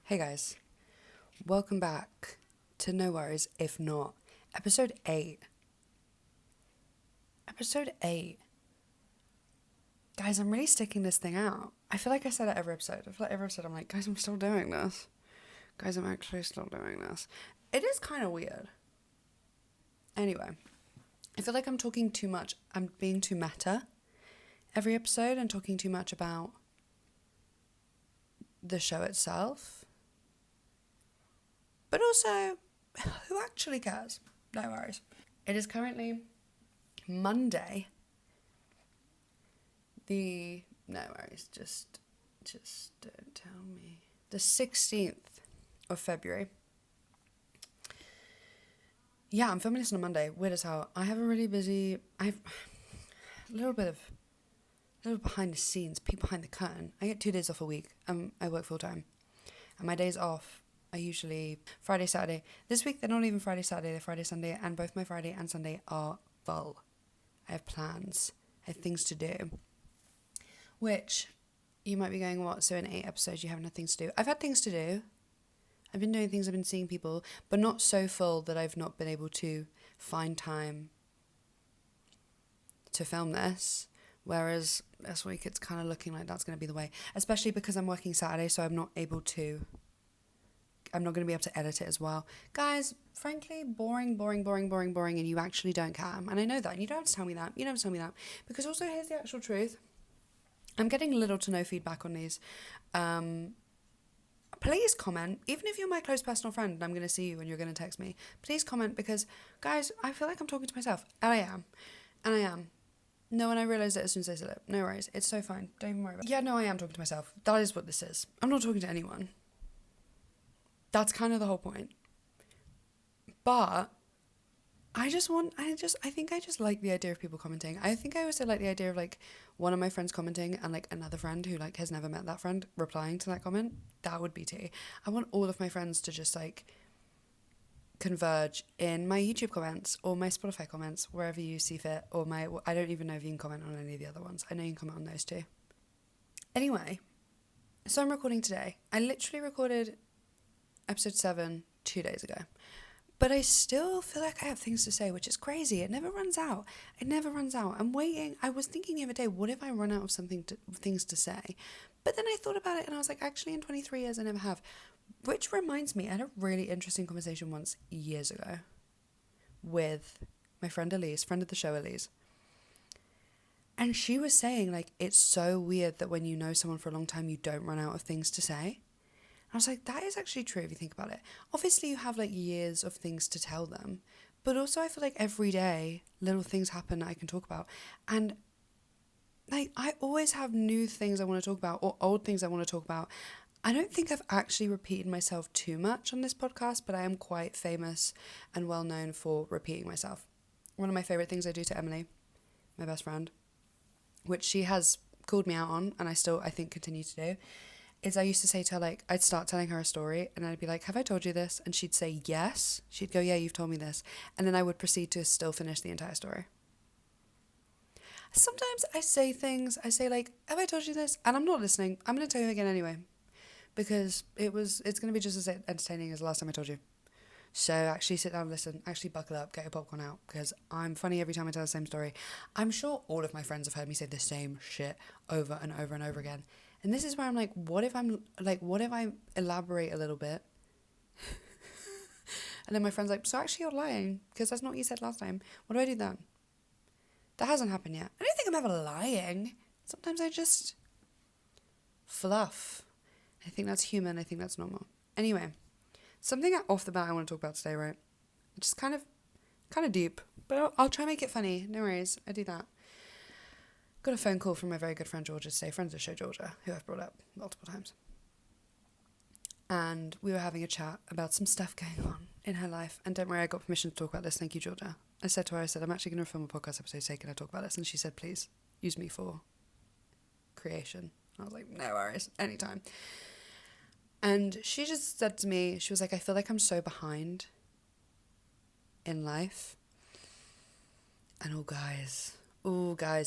Hey guys, welcome back to No Worries If Not, episode 8. Episode 8. Guys, I'm really sticking this thing out. I feel like I said it every episode. I feel like every episode I'm like, guys, I'm still doing this. Guys, I'm actually still doing this. It is kind of weird. Anyway, I feel like I'm talking too much. I'm being too meta every episode and talking too much about the show itself. But also, who actually cares? No worries. It is currently Monday. No worries, just don't tell me. The 16th of February. Yeah, I'm filming this on a Monday. Weird as hell. I have a little behind the scenes, peek behind the curtain. I get 2 days off a week. I work full time. And my days off are usually Friday, Saturday. This week they're not even Friday, Saturday, they're Friday, Sunday, and both my Friday and Sunday are full. I have plans. I have things to do. Which, you might be going, what, so in 8 episodes you have nothing to do? I've had things to do. I've been doing things, I've been seeing people, but not so full that I've not been able to find time to film this. Whereas this week it's kind of looking like that's going to be the way. Especially because I'm working Saturday, so I'm not going to be able to edit it as well. Guys, frankly, boring, and you actually don't care. And I know that, and you don't have to tell me that. You don't have to tell me that. Because also, here's the actual truth. I'm getting little to no feedback on these. Please comment, even if you're my close personal friend and I'm going to see you and you're going to text me. Please comment because, guys, I feel like I'm talking to myself. And I am. No, and I realised it as soon as I said it. No worries. It's so fine. Don't even worry about it. Yeah, no, I am talking to myself. That is what this is. I'm not talking to anyone. That's kind of the whole point. But I think I just like the idea of people commenting. I think I also like the idea of like one of my friends commenting and like another friend who like has never met that friend replying to that comment. That would be tea. I want all of my friends to just like converge in my YouTube comments or my Spotify comments, wherever you see fit, or I don't even know if you can comment on any of the other ones. I know you can comment on those too. Anyway, so I'm recording today. I literally recorded episode 7 2 days ago. But I still feel like I have things to say, which is crazy. It never runs out. I'm waiting. I was thinking the other day, what if I run out of things to say? But then I thought about it and I was like, actually, in 23 years, I never have. Which reminds me, I had a really interesting conversation once years ago with my friend Elise, friend of the show Elise. And she was saying, like, it's so weird that when you know someone for a long time, you don't run out of things to say. I was like, that is actually true if you think about it. Obviously, you have like years of things to tell them, but also I feel like every day little things happen that I can talk about. And like, I always have new things I want to talk about or old things I want to talk about. I don't think I've actually repeated myself too much on this podcast, but I am quite famous and well known for repeating myself. One of my favorite things I do to Emily, my best friend, which she has called me out on and I think continue to do, is I used to say to her, like, I'd start telling her a story and I'd be like, have I told you this? And she'd say, yes. She'd go, yeah, you've told me this. And then I would proceed to still finish the entire story. Sometimes I say things, like, have I told you this? And I'm not listening. I'm going to tell you again anyway. Because it's going to be just as entertaining as the last time I told you. So actually sit down and listen. Actually buckle up, get your popcorn out. Because I'm funny every time I tell the same story. I'm sure all of my friends have heard me say the same shit over and over and over again. And this is where I'm like, what if I elaborate a little bit? And then my friend's like, so actually you're lying, because that's not what you said last time. What do I do then? That hasn't happened yet. I don't think I'm ever lying. Sometimes I just fluff. I think that's human. I think that's normal. Anyway, something off the bat I want to talk about today, right? Just kind of deep, but I'll try and make it funny. No worries. I do that. Got a phone call from my very good friend Georgia today, friends of the show Georgia, who I've brought up multiple times. And we were having a chat about some stuff going on in her life. And don't worry, I got permission to talk about this. Thank you, Georgia. I said to her, I'm actually going to film a podcast episode today. Can I talk about this? And she said, please, use me for creation. I was like, no worries, anytime. And she just said to me, she was like, I feel like I'm so behind in life. And oh guys,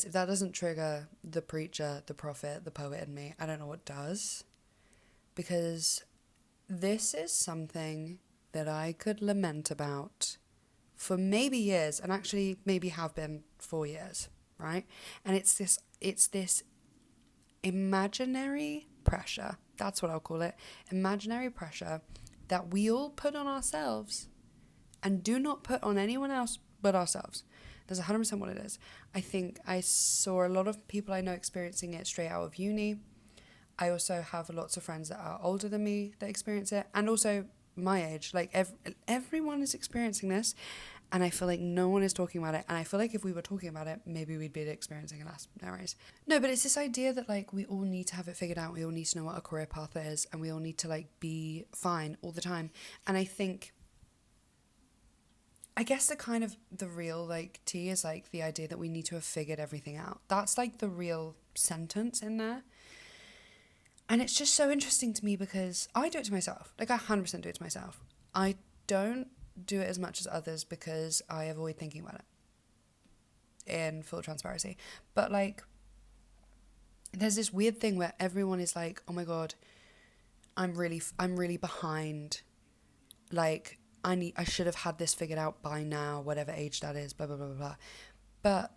if that doesn't trigger the preacher, the prophet, the poet in me, I don't know what does. Because this is something that I could lament about for maybe years, and actually maybe have been for years, right? And it's this imaginary pressure, that's what I'll call it, imaginary pressure that we all put on ourselves and do not put on anyone else but ourselves. That's 100% what it is. I think I saw a lot of people I know experiencing it straight out of uni. I also have lots of friends that are older than me that experience it, and also my age. Like everyone is experiencing this, and I feel like no one is talking about it. And I feel like if we were talking about it, maybe we'd be experiencing it less. No worries. No, but it's this idea that like we all need to have it figured out. We all need to know what our career path is, and we all need to like be fine all the time. And I guess the real like tea is like the idea that we need to have figured everything out. That's like the real sentence in there. And it's just so interesting to me because I do it to myself. Like I 100% do it to myself. I don't do it as much as others because I avoid thinking about it, in full transparency. But like there's this weird thing where everyone is like, oh my god, I'm really behind, like I should have had this figured out by now, whatever age that is, blah blah blah blah blah. But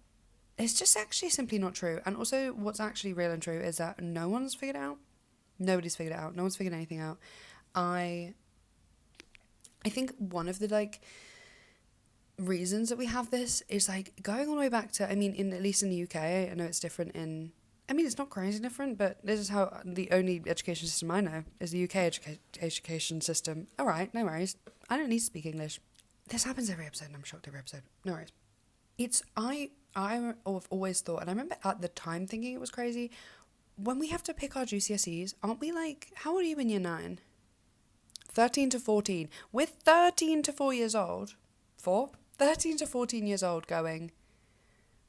it's just actually simply not true. And also what's actually real and true is that no one's figured it out. Nobody's figured it out. No one's figured anything out. I think one of the like reasons that we have this is like going all the way back to, I mean, at least in the UK, I know it's different it's not crazy different, but this is how the only education system I know is the UK education system. All right, no worries. I don't need to speak English. This happens every episode, and I'm shocked every episode. No worries. I've always thought, and I remember at the time thinking it was crazy, when we have to pick our GCSEs, aren't we like, how old are you in year 9? 13 to 14. We're 13 to 4 years old. 13 to 14 years old going,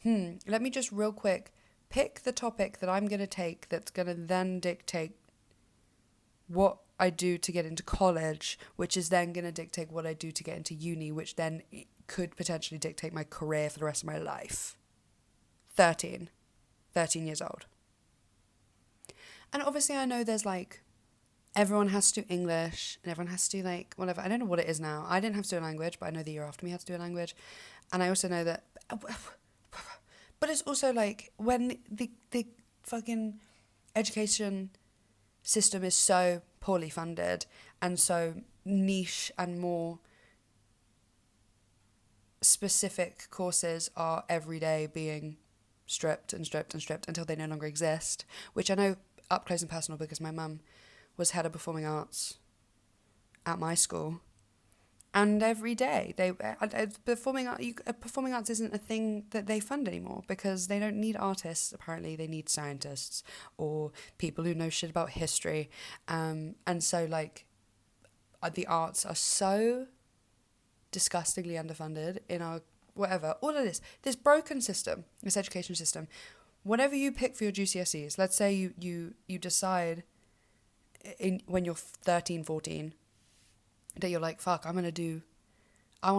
let me just real quick pick the topic that I'm going to take that's going to then dictate what I do to get into college, which is then going to dictate what I do to get into uni, which then could potentially dictate my career for the rest of my life. 13 years old. And obviously I know there's like, everyone has to do English and everyone has to do like whatever. I don't know what it is now. I didn't have to do a language, but I know the year after me had to do a language. And I also know that, but it's also like when the fucking education system is so poorly funded and so niche, and more specific courses are every day being stripped and stripped and stripped until they no longer exist, which I know up close and personal because my mum was head of performing arts at my school, and every day performing arts isn't a thing that they fund anymore because they don't need artists. Apparently they need scientists or people who know shit about history, and so like the arts are so disgustingly underfunded in our whatever, all of this broken system, this education system. Whatever you pick for your GCSEs, let's say you decide when you're 13, 14, that you're like, fuck, I want to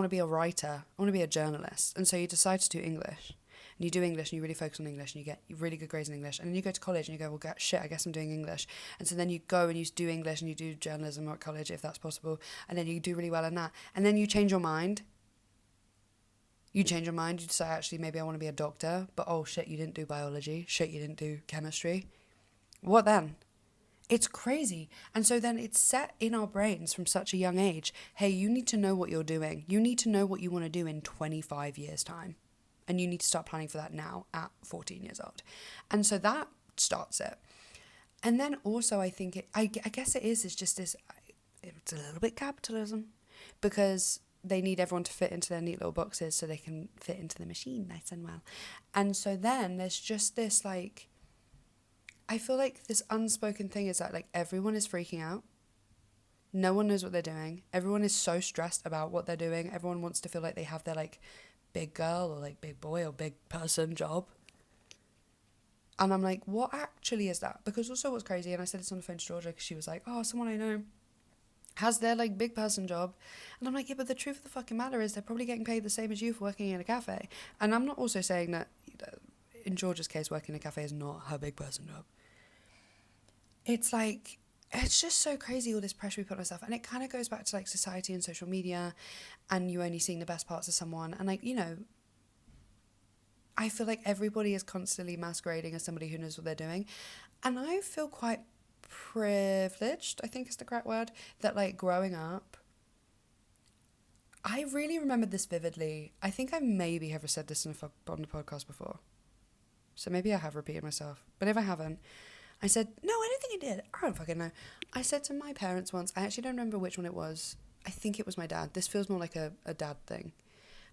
be a writer, I want to be a journalist. And so you decide to do English. And you do English and you really focus on English and you get really good grades in English. And then you go to college and you go, well, shit, I guess I'm doing English. And so then you go and you do English and you do journalism at college if that's possible. And then you do really well in that. And then you change your mind. You decide, actually, maybe I want to be a doctor. But oh shit, you didn't do biology. Shit, you didn't do chemistry. What then? It's crazy. And so then it's set in our brains from such a young age. Hey, you need to know what you're doing. You need to know what you want to do in 25 years' time. And you need to start planning for that now at 14 years old. And so that starts it. And then also I think I guess it's just this, it's a little bit capitalism. Because they need everyone to fit into their neat little boxes so they can fit into the machine nice and well. And so then there's just this like, I feel like this unspoken thing is that like everyone is freaking out. No one knows what they're doing. Everyone is so stressed about what they're doing. Everyone wants to feel like they have their like big girl or like big boy or big person job. And I'm like, what actually is that? Because also what's crazy, and I said this on the phone to Georgia because she was like, oh, someone I know has their like big person job. And I'm like, yeah, but the truth of the fucking matter is they're probably getting paid the same as you for working in a cafe. And I'm not also saying that in Georgia's case, working in a cafe is not her big person job. It's like, it's just so crazy, all this pressure we put on ourselves. And it kind of goes back to like society and social media, and you only seeing the best parts of someone. And like, I feel like everybody is constantly masquerading as somebody who knows what they're doing. And I feel quite privileged, I think is the correct word, that like growing up, I really remembered this vividly. I think I maybe have said this on the podcast before. So maybe I have repeated myself. But if I haven't, I said, no, I don't think I did. I don't fucking know. I said to my parents once, I actually don't remember which one it was. I think it was my dad. This feels more like a dad thing.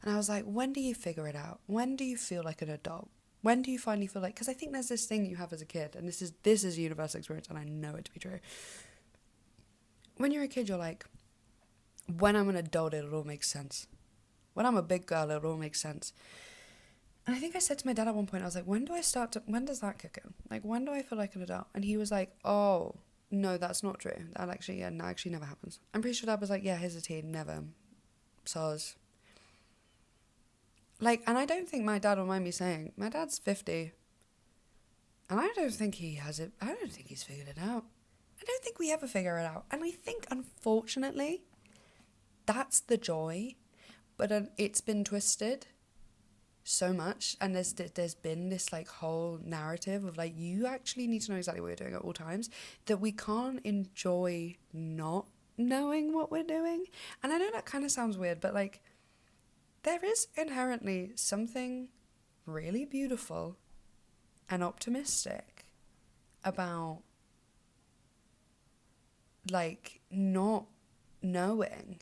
And I was like, when do you figure it out? When do you feel like an adult? When do you finally feel like... Because I think there's this thing you have as a kid, and this is a universal experience, and I know it to be true. When you're a kid, you're like, when I'm an adult, it'll all make sense. When I'm a big girl, it'll all make sense. And I think I said to my dad at one point, I was like, when does that kick in? Like, when do I feel like an adult? And he was like, oh, no, that's not true. That actually never happens. I'm pretty sure Dad was like, yeah, here's a teen, never. SARS. Like, and I don't think my dad will mind me saying, my dad's 50. And I don't think he has it. I don't think he's figured it out. I don't think we ever figure it out. And I think, unfortunately, that's the joy. But it's been twisted so much. And there's been this, like, whole narrative of, like, you actually need to know exactly what you're doing at all times. That we can't enjoy not knowing what we're doing. And I know that kind of sounds weird, but, like, there is inherently something really beautiful and optimistic about, like, not knowing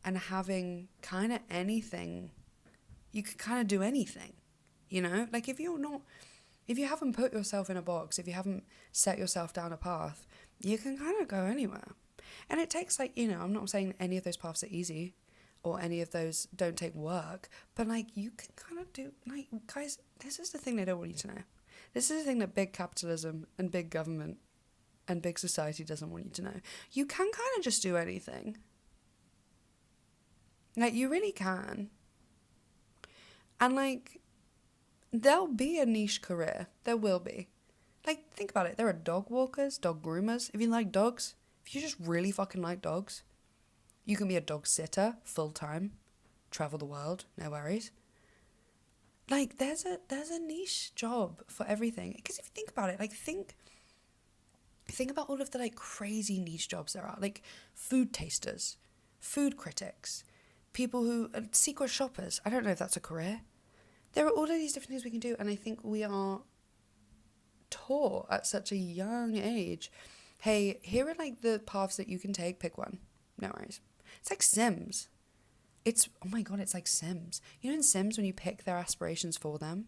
and having kind of anything. You could kind of do anything, Like, if you haven't put yourself in a box, if you haven't set yourself down a path, you can kind of go anywhere. And it takes, like, I'm not saying any of those paths are easy, or any of those don't take work, but, like, you can kind of do, like, guys, this is the thing they don't want you to know. This is the thing that big capitalism and big government and big society doesn't want you to know. You can kind of just do anything. Like, you really can. And, like, there'll be a niche career. There will be. Like, think about it. There are dog walkers, dog groomers. If you like dogs, if you just really fucking like dogs, you can be a dog sitter full-time, travel the world, no worries. Like, there's a niche job for everything. Because if you think about it, like, think about all of the, like, crazy niche jobs there are. Like, food tasters, food critics, people who are secret shoppers. I don't know if that's a career. There are all of these different things we can do, and I think we are taught at such a young age, hey, here are, like, the paths that you can take, pick one. No worries. It's like Sims. Oh my God, it's like Sims. In Sims, when you pick their aspirations for them.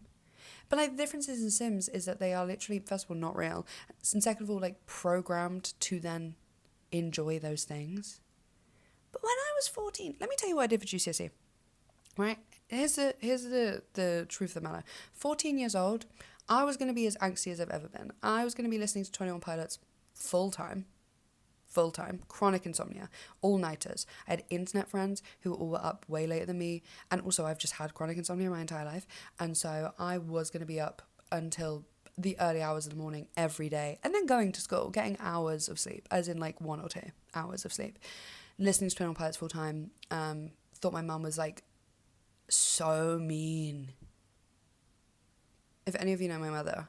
But, like, the differences in Sims is that they are literally, first of all, not real. And second of all, like, programmed to then enjoy those things. But when I was 14, let me tell you what I did for GCSE. Right? Here's the truth of the matter. 14 years old, I was going to be as angsty as I've ever been. I was going to be listening to 21 Pilots full-time, chronic insomnia, all-nighters. I had internet friends who all were up way later than me, and also I've just had chronic insomnia my entire life, and so I was going to be up until the early hours of the morning every day, and then going to school, getting hours of sleep, as in, like, 1 or 2 hours of sleep, listening to 21 Pilots full-time. Thought my mum was, like, so mean. If any of you know my mother,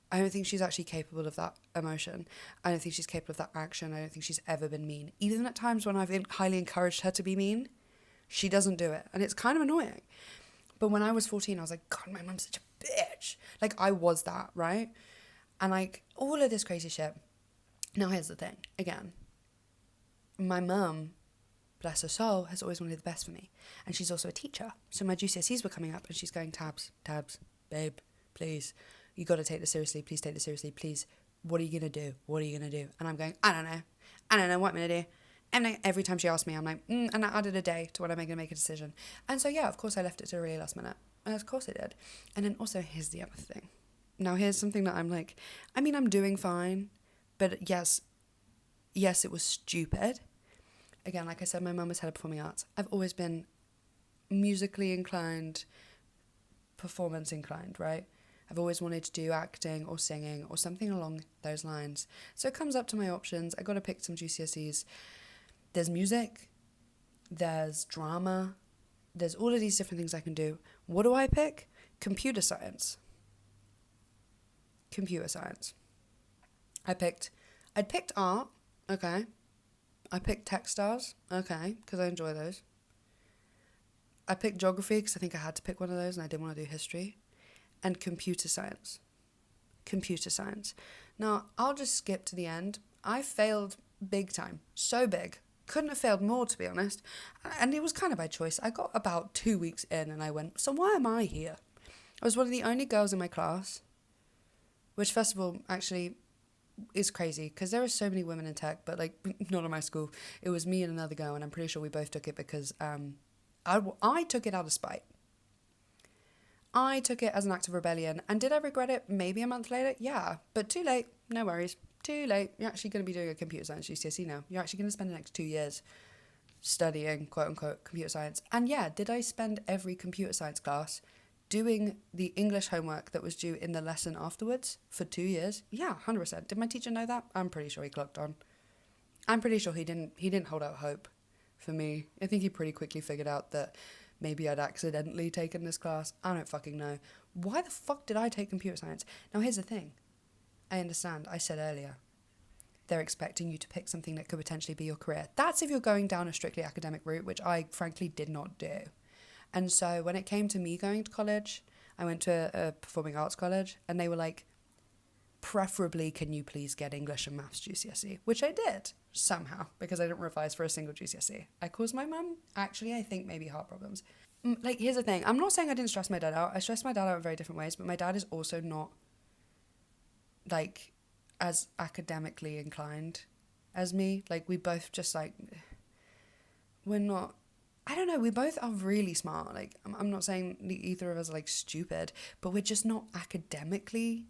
I don't think she's actually capable of that emotion. I don't think she's capable of that action. I don't think she's ever been mean. Even at times when I've highly encouraged her to be mean, she doesn't do it. And it's kind of annoying. But when I was 14, I was like, God, my mum's such a bitch. Like, I was that, right? And, like, all of this crazy shit. Now, here's the thing. Again, my mum, bless her soul, has always wanted the best for me. And she's also a teacher. So my GCSEs were coming up and she's going, Tabs, babe, please. You got to take this seriously. Please take this seriously. Please. What are you going to do? What are you going to do? And I'm going, I don't know what I'm going to do. And then every time she asks me, I'm like, and I added a day to when I'm going to make a decision. And so, yeah, of course I left it to the really last minute. And of course I did. And then also, here's the other thing. Now, here's something that I'm like, I mean, I'm doing fine. But yes, it was stupid. Again, like I said, my mum was head of performing arts. I've always been musically inclined, performance inclined, right? I've always wanted to do acting or singing or something along those lines. So it comes up to my options. I got to pick some GCSEs. There's music, there's drama, there's all of these different things I can do. What do I pick? Computer science. Computer science. I'd picked art, okay. I picked textiles, okay, because I enjoy those. I picked geography because I think I had to pick one of those and I didn't want to do history. And computer science. Computer science. Now, I'll just skip to the end. I failed big time. So big. Couldn't have failed more, to be honest. And it was kind of by choice. I got about 2 weeks in and I went, so why am I here? I was one of the only girls in my class, which first of all, actually is crazy because there are so many women in tech, but like not in my school. It was me and another girl, and I'm pretty sure we both took it because I took it out of spite. I took it as an act of rebellion, and did I regret it? Maybe a month later, yeah, but too late. No worries, too late. You're actually going to be doing a computer science GCSE now. You're actually going to spend the next 2 years studying quote unquote computer science. And yeah, did I spend every computer science class doing the English homework that was due in the lesson afterwards for 2 years? Yeah, 100%. Did my teacher know that? I'm pretty sure he clocked on. I'm pretty sure he didn't hold out hope for me. I think he pretty quickly figured out that maybe I'd accidentally taken this class. I don't fucking know. Why the fuck did I take computer science? Now here's the thing. I understand. I said earlier, they're expecting you to pick something that could potentially be your career. That's if you're going down a strictly academic route, which I frankly did not do. And so when it came to me going to college, I went to a performing arts college and they were like, preferably can you please get English and maths GCSE, which I did somehow because I didn't revise for a single GCSE. I caused my mum, actually, I think maybe heart problems. Like, here's the thing. I'm not saying I didn't stress my dad out. I stressed my dad out in very different ways, but my dad is also not like as academically inclined as me. Like, we both just like, we're not, I don't know, we both are really smart. Like, I'm not saying either of us are like stupid, but we're just not academically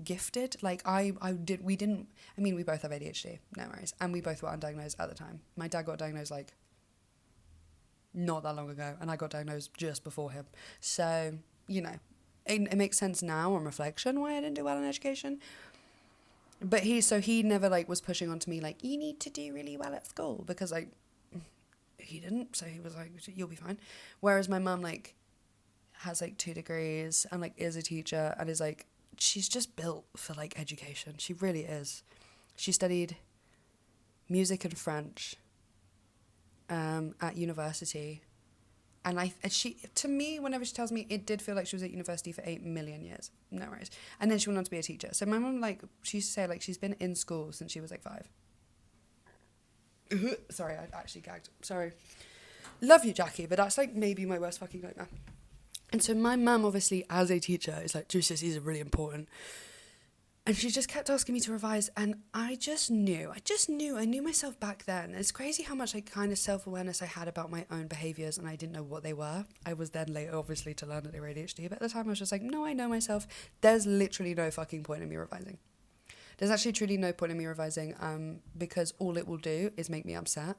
gifted. Like we both have ADHD, no worries, and we both were undiagnosed at the time. My dad got diagnosed like not that long ago, and I got diagnosed just before him. So, you know, it makes sense now on reflection why I didn't do well in education. But he never like was pushing onto me like, you need to do really well at school, because like he didn't. So he was like, you'll be fine. Whereas my mum like has like 2 degrees and like is a teacher and is like, she's just built for like education. She really is. She studied music and French at university, and she, to me, whenever she tells me, it did feel like she was at university for 8 million years. No worries. And then she went on to be a teacher. So my mum, like, she used to say like she's been in school since she was like 5. Sorry, I actually gagged. Sorry. Love you, Jackie, but that's like maybe my worst fucking nightmare. And so my mum, obviously, as a teacher, is like, GCSEs are really important. And she just kept asking me to revise, and I knew myself back then. It's crazy how much like kind of self-awareness I had about my own behaviours, and I didn't know what they were. I was then later, obviously, to learn that they were ADHD, but at the time I was just like, no, I know myself. There's literally no fucking point in me revising. There's actually truly no point in me revising, because all it will do is make me upset.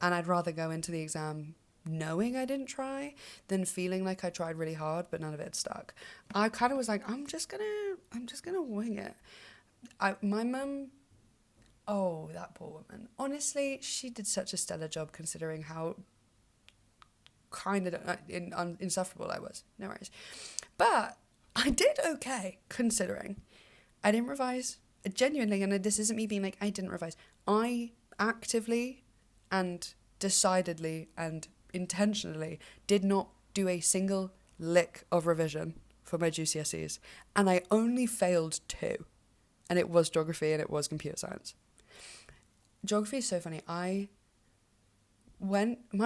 And I'd rather go into the exam knowing I didn't try than feeling like I tried really hard but none of it stuck. I kind of was like, I'm just gonna wing it. My mum, oh, that poor woman, honestly, she did such a stellar job considering how kind of insufferable I was. No worries. But I did okay considering. I didn't revise, genuinely, and this isn't me being like, I didn't revise. I actively and decidedly and intentionally did not do a single lick of revision for my GCSEs, and I only failed 2, and it was geography and it was computer science. Geography is so funny. My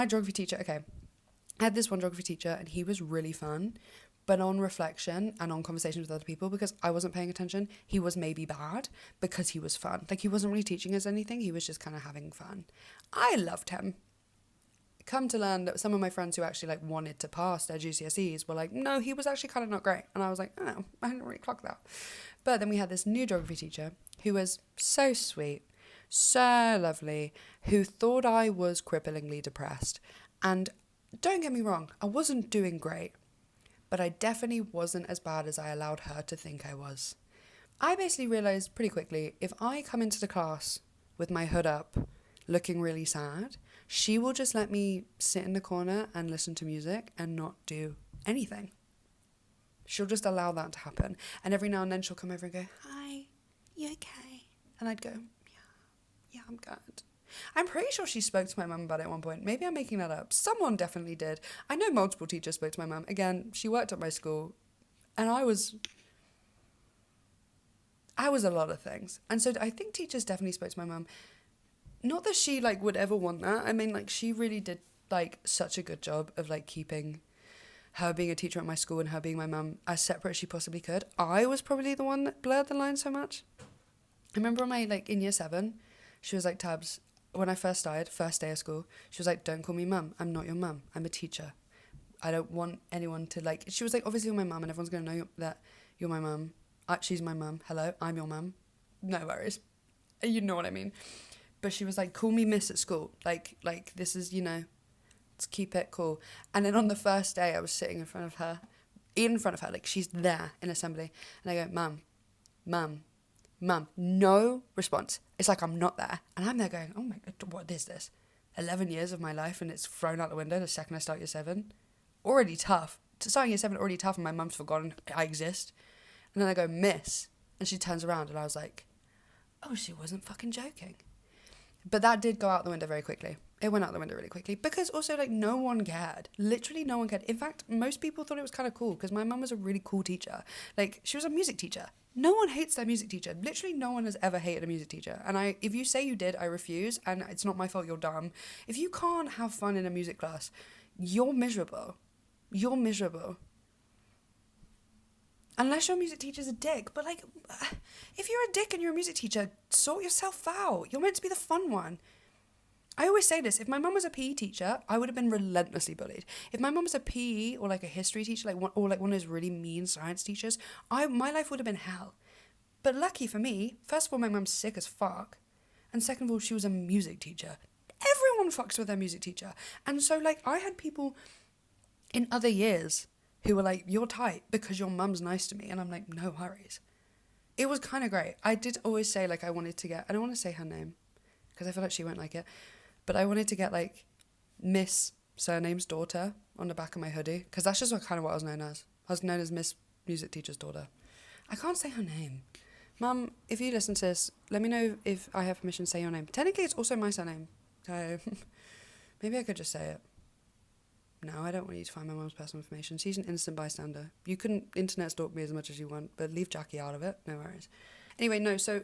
geography teacher, okay, I had this one geography teacher and he was really fun, but on reflection and on conversations with other people, because I wasn't paying attention, he was maybe bad because he was fun. Like, he wasn't really teaching us anything, he was just kind of having fun. I loved him. Come to learn that some of my friends who actually like wanted to pass their GCSEs were like, no, he was actually kind of not great. And I was like, oh, I didn't really clock that. But then we had this new geography teacher who was so sweet, so lovely, who thought I was cripplingly depressed. And don't get me wrong, I wasn't doing great, but I definitely wasn't as bad as I allowed her to think I was. I basically realised pretty quickly, if I come into the class with my hood up, looking really sad, she will just let me sit in the corner and listen to music and not do anything. She'll just allow that to happen. And every now and then she'll come over and go, "Hi, you okay?" And I'd go, yeah, I'm good. I'm pretty sure she spoke to my mum about it at one point. Maybe I'm making that up. Someone definitely did. I know multiple teachers spoke to my mum. Again, she worked at my school, and I was a lot of things. And so I think teachers definitely spoke to my mum. Not that she, like, would ever want that. I mean, like, she really did, like, such a good job of, like, keeping her being a teacher at my school and her being my mum as separate as she possibly could. I was probably the one that blurred the line so much. I remember in year 7, she was like, "Tabs, when I first started, first day of school, she was like, don't call me mum. I'm not your mum. I'm a teacher. I don't want anyone to, like," she was like, "Obviously you're my mum and everyone's going to know that you're my mum. She's my mum. Hello, I'm your mum. No worries." You know what I mean. But she was like, "Call me miss at school. Like this is, let's keep it cool." And then on the first day, I was sitting in front of her, like she's there in assembly. And I go, mum, no response. It's like I'm not there. And I'm there going, oh my God, what is this? 11 years of my life and it's thrown out the window the second I start year 7. Already tough. Starting year 7, already tough, and my mum's forgotten I exist. And then I go, "Miss." And she turns around and I was like, oh, she wasn't fucking joking. But that did go out the window very quickly. It went out the window really quickly because also, like, no one cared. Literally no one cared. In fact, most people thought it was kind of cool because my mum was a really cool teacher. Like, she was a music teacher. No one hates their music teacher. Literally no one has ever hated a music teacher. And if you say you did, I refuse. And it's not my fault, you're dumb. If you can't have fun in a music class, you're miserable. You're miserable. Unless your music teacher's a dick. But, like, if you're a dick and you're a music teacher, sort yourself out. You're meant to be the fun one. I always say this, if my mum was a PE teacher, I would have been relentlessly bullied. If my mum was a PE or like a history teacher, one of those really mean science teachers, my life would have been hell. But lucky for me, first of all, my mum's sick as fuck. And second of all, she was a music teacher. Everyone fucks with their music teacher. And so, like, I had people in other years who were like, "You're tight because your mum's nice to me." And I'm like, no worries. It was kind of great. I did always say, like, I wanted to get, I don't want to say her name because I feel like she won't like it. But I wanted to get, like, Miss Surname's daughter on the back of my hoodie. Because that's just what I was known as. I was known as Miss Music Teacher's daughter. I can't say her name. Mum, if you listen to this, let me know if I have permission to say your name. Technically, it's also my surname. So maybe I could just say it. No, I don't want you to find my mum's personal information. She's an innocent bystander. You can internet stalk me as much as you want, but leave Jackie out of it. No worries. Anyway, no, so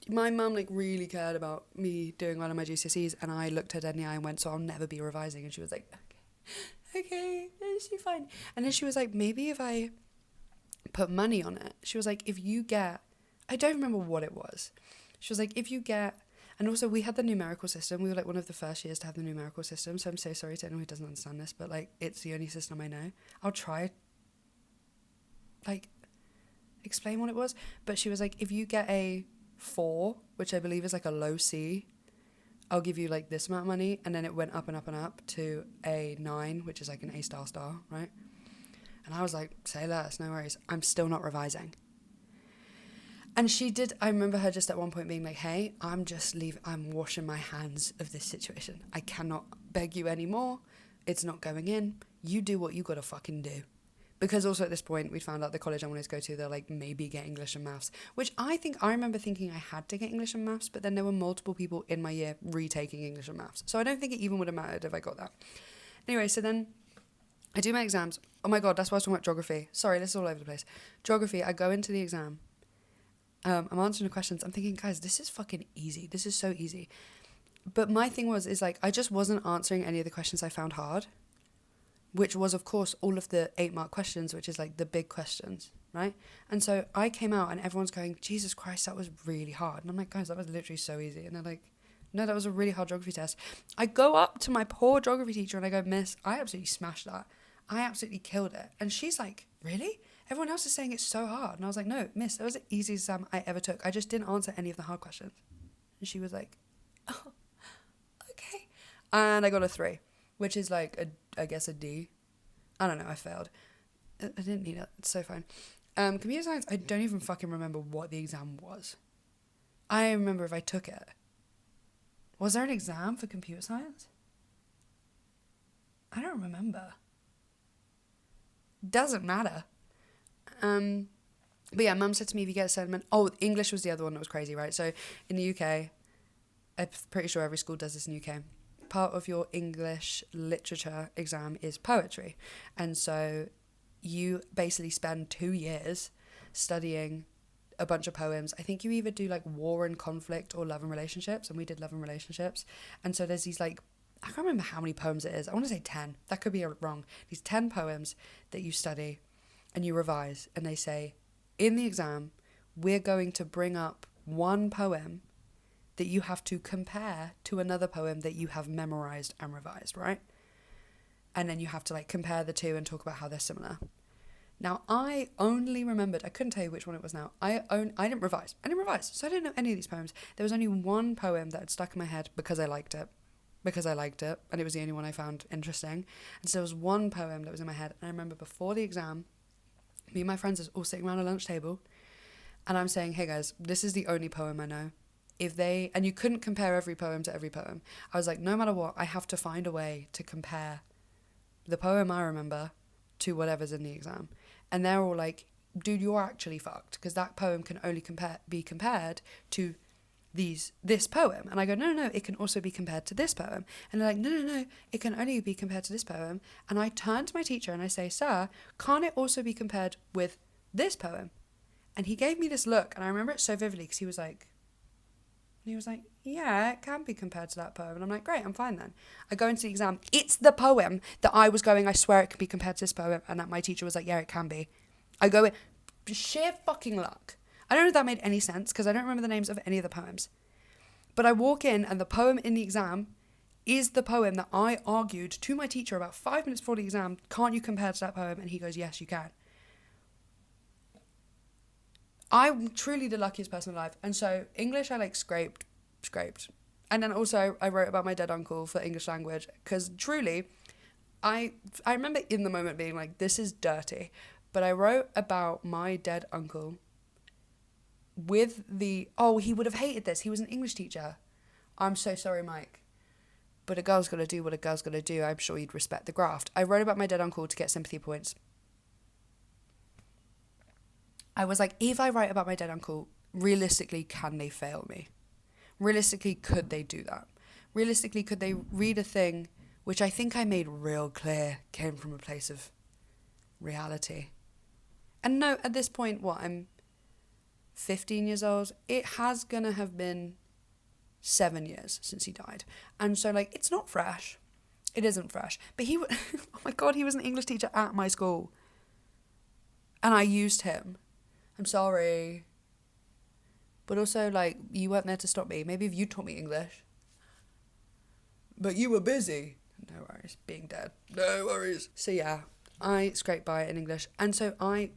my mum, like, really cared about me doing well on my GCSEs, and I looked her dead in the eye and went, "So I'll never be revising." And she was like, okay, she's fine. And then she was like, "Maybe if I put money on it," she was like, "if you get," I don't remember what it was. She was like, "if you get," and also we had the numerical system. We were like one of the first years to have the numerical system. So I'm so sorry to anyone who doesn't understand this, but, like, it's the only system I know. I'll try, like, explain what it was. But she was like, "if you get a 4, which I believe is like a low C, I'll give you, like, this amount of money." And then it went up and up and up to a 9, which is like an A star, right? And I was like, "Say less, no worries. I'm still not revising." And she did, I remember her just at one point being like, "Hey, I'm washing my hands of this situation. I cannot beg you anymore. It's not going in. You do what you gotta fucking do." Because also at this point, we found out the college I wanted to go to, they're like, maybe get English and maths. Which I remember thinking I had to get English and maths, but then there were multiple people in my year retaking English and maths. So I don't think it even would have mattered if I got that. Anyway, so then I do my exams. Oh my God, that's why I was talking about geography. Sorry, this is all over the place. Geography, I go into the exam. I'm answering the questions. I'm thinking, guys, this is fucking easy. This is so easy. But my thing is like, I just wasn't answering any of the questions I found hard. Which was, of course, all of the 8-mark questions, which is like the big questions, right? And so I came out and everyone's going, "Jesus Christ, that was really hard." And I'm like, "Guys, that was literally so easy." And they're like, "No, that was a really hard geography test." I go up to my poor geography teacher and I go, "Miss, I absolutely smashed that. I absolutely killed it." And she's like, "Really? Everyone else is saying it's so hard." And I was like, "No, miss, that was the easiest exam I ever took. I just didn't answer any of the hard questions." And she was like, "Oh, okay." And I got a 3, which is like, I guess a D. I don't know, I failed. I didn't need it. It's so fine. Computer science, I don't even fucking remember what the exam was. I remember if I took it. Was there an exam for computer science? I don't remember. Doesn't matter. But yeah, mum said to me, if you get a certain... English was the other one that was crazy, right? So in the UK, I'm pretty sure every school does this in the UK. Part of your English literature exam is poetry. And so you basically spend 2 years studying a bunch of poems. I think you either do like war and conflict or love and relationships, and we did love and relationships. And so there's these like, I can't remember how many poems it is. I want to say 10. That could be wrong. These 10 poems that you study and you revise, and they say, in the exam, we're going to bring up one poem that you have to compare to another poem that you have memorized and revised, right? And then you have to like compare the two and talk about how they're similar. Now, I only remembered, I couldn't tell you which one it was now. I didn't revise, so I didn't know any of these poems. There was only one poem that had stuck in my head because I liked it, and it was the only one I found interesting. And so there was one poem that was in my head, and I remember before the exam, me and my friends are all sitting around a lunch table, and I'm saying, hey guys, this is the only poem I know. And you couldn't compare every poem to every poem. I was like, no matter what, I have to find a way to compare the poem I remember to whatever's in the exam. And they're all like, dude, you're actually fucked, because that poem can only be compared to this poem. And I go, no, it can also be compared to this poem. And they're like, no, it can only be compared to this poem. And I turn to my teacher and I say, sir, can't it also be compared with this poem? And he gave me this look, and I remember it so vividly, because he was like, yeah, it can be compared to that poem. And I'm like, great, I'm fine then. I go into the exam. It's the poem that I was going, I swear it can be compared to this poem. And that my teacher was like, yeah, it can be. I go in, sheer fucking luck. I don't know if that made any sense, because I don't remember the names of any of the poems. But I walk in, and the poem in the exam is the poem that I argued to my teacher about 5 minutes before the exam. Can't you compare to that poem? And he goes, yes, you can. I'm truly the luckiest person alive. And so English, I like scraped. And then also I wrote about my dead uncle for English language, because truly, I remember in the moment being like, this is dirty. But I wrote about my dead uncle with he would have hated this. He was an English teacher. I'm so sorry, Mike. But a girl's got to do what a girl's got to do. I'm sure you'd respect the graft. I wrote about my dead uncle to get sympathy points. I was like, if I write about my dead uncle, realistically, can they fail me? Realistically, could they do that? Realistically, could they read a thing which I think I made real clear came from a place of reality? And no, at this point, I'm 15 years old. It has gonna have been 7 years since he died. And so, like, it's not fresh. It isn't fresh. But oh my God, he was an English teacher at my school. And I used him. I'm sorry. But also, like, you weren't there to stop me. Maybe if you taught me English. But you were busy. No worries. Being dead. No worries. So yeah, I scraped by in English. And so my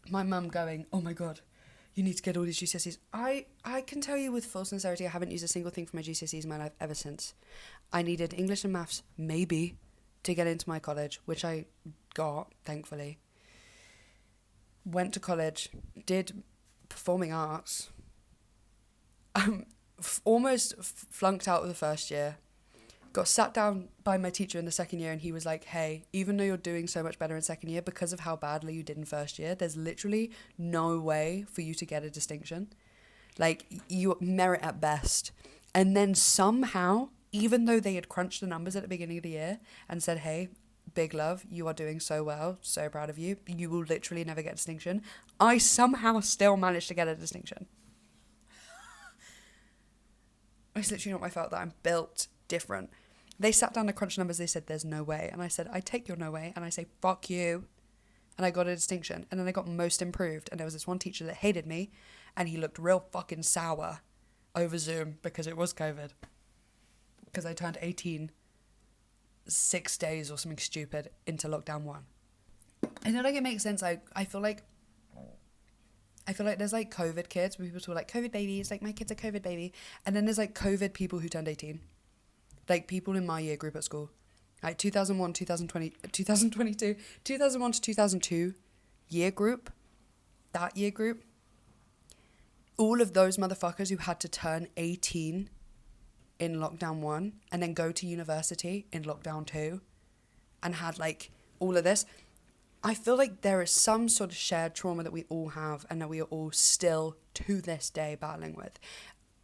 mum going, oh my God, you need to get all these GCSEs. I can tell you with full sincerity, I haven't used a single thing for my GCSEs in my life ever since. I needed English and maths, maybe, to get into my college, which I got, thankfully. Went to college, did performing arts, almost flunked out of the first year, got sat down by my teacher in the second year, and he was like, hey, even though you're doing so much better in second year, because of how badly you did in first year, there's literally no way for you to get a distinction. Like, you merit at best. And then somehow, even though they had crunched the numbers at the beginning of the year and said, hey, big love, you are doing so well, so proud of you, you will literally never get a distinction, I somehow still managed to get a distinction. It's literally not my fault that I'm built different. They sat down to crunch numbers, they said there's no way, and I said I take your no way, and I say fuck you, and I got a distinction. And then I got most improved, and there was this one teacher that hated me, and he looked real fucking sour over Zoom, because it was COVID, because I turned 18 6 days or something stupid into lockdown 1. I feel like it makes sense. I feel like there's like COVID kids, where people talk like COVID babies, like my kid's a COVID baby, and then there's like COVID people who turned 18, like people in my year group at school. like 2001, 2020, 2022, 2001 to 2002 year group, that year group, all of those motherfuckers who had to turn 18 in lockdown 1 and then go to university in lockdown 2 and had like all of this, I feel like there is some sort of shared trauma that we all have and that we are all still to this day battling with.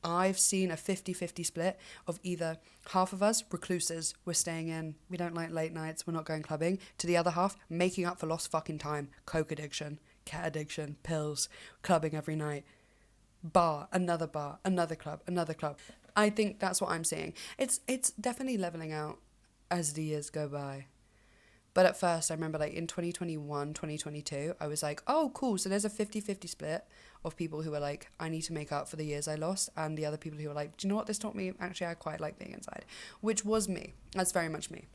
I've seen a 50-50 split of either half of us, recluses, we're staying in, we don't like late nights, we're not going clubbing, to the other half, making up for lost fucking time, coke addiction, cat addiction, pills, clubbing every night, bar, another club, another club. I think that's what I'm seeing. It's definitely leveling out as the years go by. But at first, I remember like in 2021, 2022, I was like, oh, cool. So there's a 50-50 split of people who are like, I need to make up for the years I lost. And the other people who are like, do you know what this taught me? Actually, I quite like being inside, which was me. That's very much me.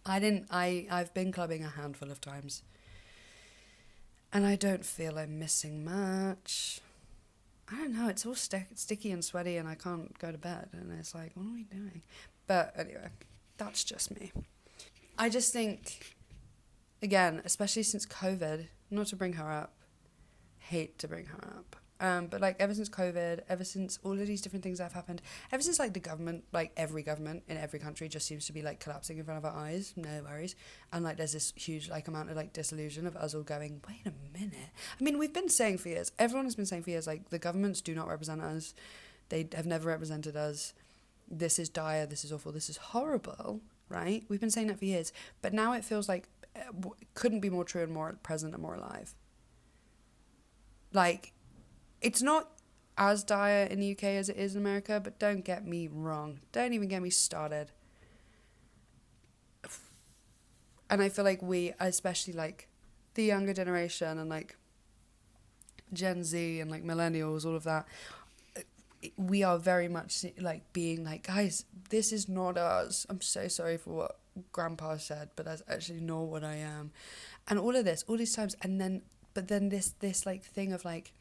I've been clubbing a handful of times. And I don't feel I'm missing much. I don't know. It's all sticky and sweaty and I can't go to bed. And it's like, what are we doing? But anyway, that's just me. I just think, again, especially since COVID, not to bring her up, hate to bring her up, but like ever since COVID, ever since all of these different things that have happened, ever since like the government, like every government in every country just seems to be like collapsing in front of our eyes, no worries, and like there's this huge like amount of like disillusion of us all going, wait a minute. I mean, we've been saying for years, everyone has been saying for years, like the governments do not represent us, they have never represented us, this is dire, this is awful, this is horrible. Right? We've been saying that for years, but now it feels like couldn't be more true and more present and more alive. Like, it's not as dire in the UK as it is in America, but don't get me wrong. Don't even get me started. And I feel like we, especially like the younger generation and like Gen Z and like millennials, all of that, we are very much like being like, guys, this is not us. I'm so sorry for what grandpa said, but that's actually not what I am. And all of this, all these times, and then, but then this like thing of like,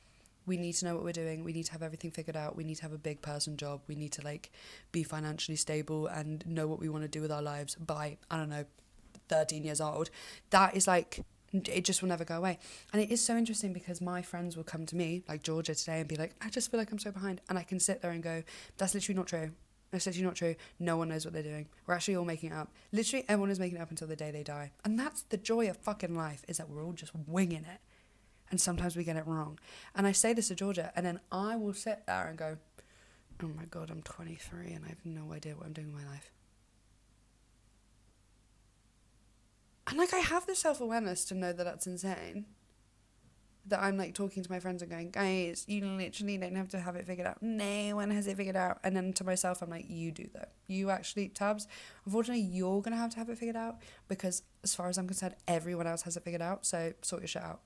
we need to know what we're doing, we need to have everything figured out, we need to have a big person job, we need to like be financially stable and know what we want to do with our lives by, I don't know, 13 years old. That is like, it just will never go away. And it is so interesting because my friends will come to me, like Georgia today, and be like, I just feel like I'm so behind. And I can sit there and go, that's literally not true. That's literally not true. No one knows what they're doing. We're actually all making it up. Literally everyone is making it up until the day they die. And that's the joy of fucking life, is that we're all just winging it. And sometimes we get it wrong. And I say this to Georgia, and then I will sit there and go, oh my God, I'm 23 and I have no idea what I'm doing with my life. And like, I have the self-awareness to know that that's insane. That I'm like talking to my friends and going, guys, you literally don't have to have it figured out. No one has it figured out. And then to myself, I'm like, you do though. You actually, Tabs, unfortunately, you're going to have it figured out because as far as I'm concerned, everyone else has it figured out. So sort your shit out.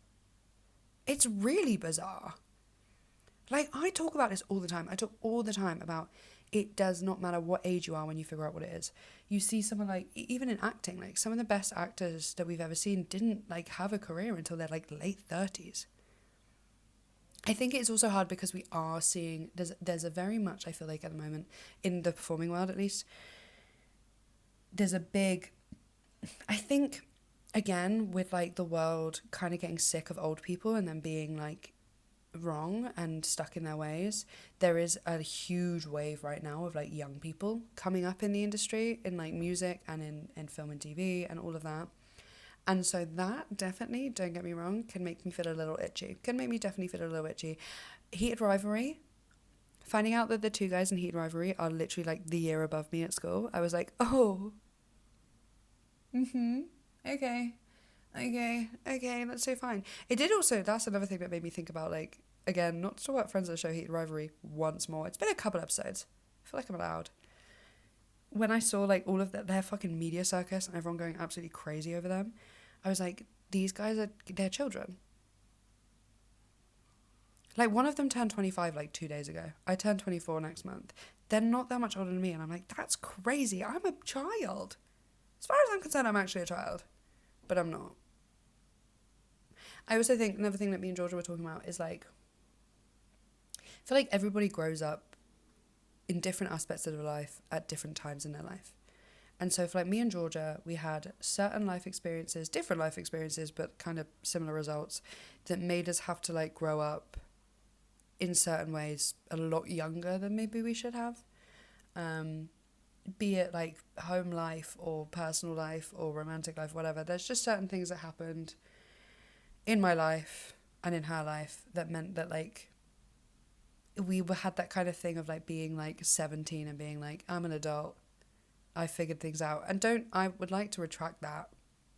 It's really bizarre. Like, I talk about this all the time. I talk all the time about it does not matter what age you are when you figure out what it is. You see someone like, even in acting, like some of the best actors that we've ever seen didn't like have a career until their like late 30s. I think it's also hard because we are seeing, there's a very much, I feel like at the moment, in the performing world at least, there's a big, I think, again, with like the world kind of getting sick of old people and then being like wrong and stuck in their ways, there is a huge wave right now of like young people coming up in the industry, in like music and in film and TV and all of that. And so that definitely, don't get me wrong, can make me feel a little itchy. Can make me definitely feel a little itchy. Heated Rivalry, finding out that the two guys in Heated Rivalry are literally like the year above me at school, I was like, oh, okay, that's so fine. It did also, that's another thing that made me think about, like, again, not to talk about Friends of the Show Heated Rivalry once more. It's been a couple episodes. I feel like I'm allowed. When I saw, like, all of their fucking media circus and everyone going absolutely crazy over them, I was like, these guys are, they're children. Like, one of them turned 25, like, 2 days ago. I turned 24 next month. They're not that much older than me, and I'm like, that's crazy. I'm a child. As far as I'm concerned, I'm actually a child. But I'm not. I also think another thing that me and Georgia were talking about is like, I feel like everybody grows up in different aspects of their life at different times in their life. And so for like me and Georgia, we had certain life experiences, different life experiences, but kind of similar results that made us have to like grow up in certain ways a lot younger than maybe we should have. Be it like home life or personal life or romantic life, whatever. There's just certain things that happened in my life and in her life that meant that like we had that kind of thing of like being like 17 and being like, I'm an adult, I figured things out. And I would like to retract that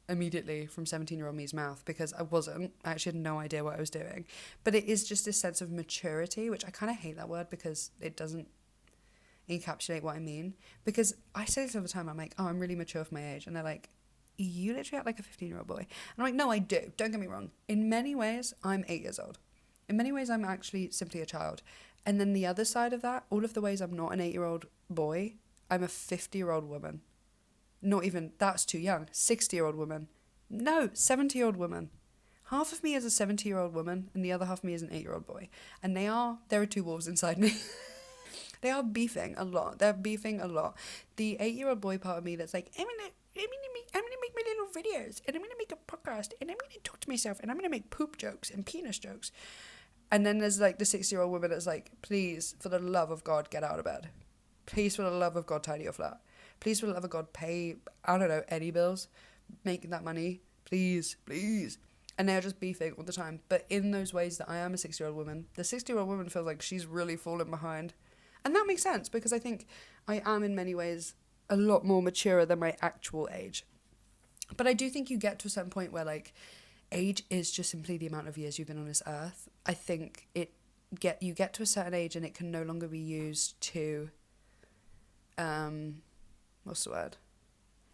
immediately from 17-year-old me's mouth, because I wasn't. I actually had no idea what I was doing. But it is just this sense of maturity, which I kind of hate that word because it doesn't encapsulate what I mean. Because I say this all the time, I'm like, oh, I'm really mature for my age. And they're like, you literally act like a 15-year-old boy. And I'm like, no, I do. Don't get me wrong. In many ways, I'm 8 years old. In many ways, I'm actually simply a child. And then the other side of that, all of the ways I'm not an 8-year-old boy, I'm a 50-year-old woman. Not even, that's too young. 60-year-old woman. No, 70-year-old woman. Half of me is a 70-year-old woman and the other half of me is an 8-year-old boy. And there are two wolves inside me. They are beefing a lot. They're beefing a lot. The 8-year-old boy part of me that's like, I'm gonna make my little videos and I'm gonna make a podcast and I'm gonna talk to myself and I'm gonna make poop jokes and penis jokes. And then there's like the 60-year-old woman that's like, please, for the love of God, get out of bed. Please, for the love of God, tidy your flat. Please, for the love of God, pay, I don't know, any bills, make that money. Please, please. And they're just beefing all the time. But in those ways that I am a 60-year-old woman, the 60-year-old woman feels like she's really fallen behind. And that makes sense because I think I am in many ways a lot more mature than my actual age. But I do think you get to a certain point where like age is just simply the amount of years you've been on this earth. I think you get to a certain age and it can no longer be used to what's the word?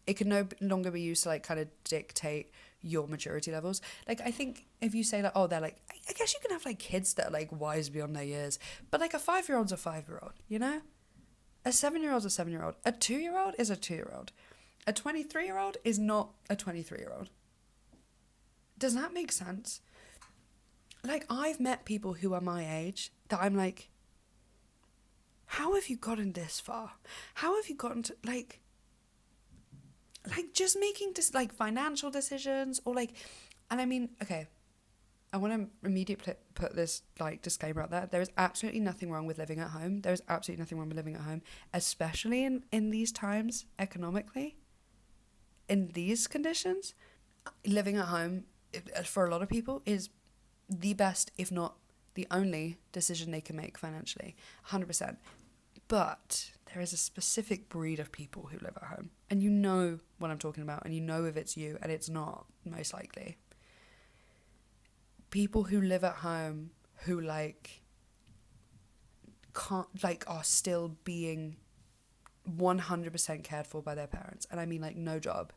It can no longer be used to like kind of dictate your maturity levels. Like I think if you say like, oh, they're like, I guess you can have like kids that are like wise beyond their years, but like a 5-year-old's a 5-year-old, you know? A 7-year-old's a 7-year-old. A 2-year-old is a 2-year-old. A 23-year-old is not a 23-year-old. Does that make sense? Like I've met people who are my age that I'm like, how have you gotten this far? How have you gotten to like just making like financial decisions or like, and I mean, okay, I want to immediately put this like disclaimer out there. There is absolutely nothing wrong with living at home. There is absolutely nothing wrong with living at home, especially in these times economically. In these conditions, living at home for a lot of people is the best, if not the only decision they can make financially, 100%. But there is a specific breed of people who live at home. And you know what I'm talking about, and you know if it's you, and it's not, most likely. People who live at home who, like, can't, like, are still being 100% cared for by their parents. And I mean, like, no job,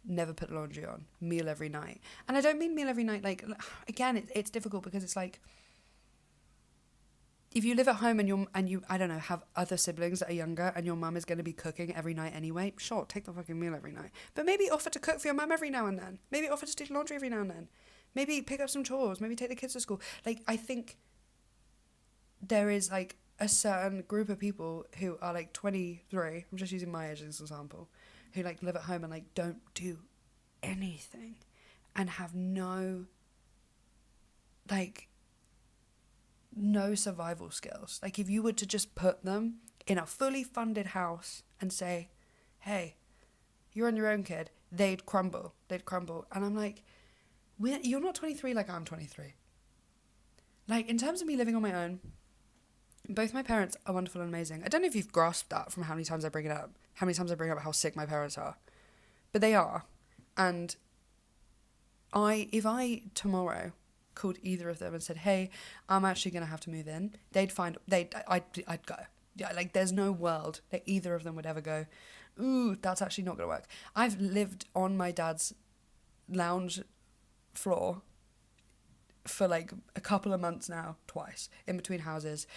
never put laundry on, meal every night. And I don't mean meal every night, like, again, it's difficult because it's like, if you live at home and you I don't know, have other siblings that are younger and your mum is going to be cooking every night anyway, sure, take the fucking meal every night. But maybe offer to cook for your mum every now and then. Maybe offer to do laundry every now and then. Maybe pick up some chores. Maybe take the kids to school. Like, I think there is, like, a certain group of people who are, like, 23, I'm just using my age as an example, who, like, live at home and, like, don't do anything and have no, like, no survival skills. Like, if you were to just put them in a fully funded house and say, hey, you're on your own, kid, they'd crumble. And I'm like, you're not 23 like I'm 23. Like, in terms of me living on my own, both my parents are wonderful and amazing. I don't know if you've grasped that from how many times I bring it up, how sick my parents are. But they are. And if I tomorrow called either of them and said, hey, I'm actually going to have to move in, I'd go. Yeah, like, there's no world that either of them would ever go, ooh, that's actually not going to work. I've lived on my dad's lounge floor for, like, a couple of months now, twice, in between houses.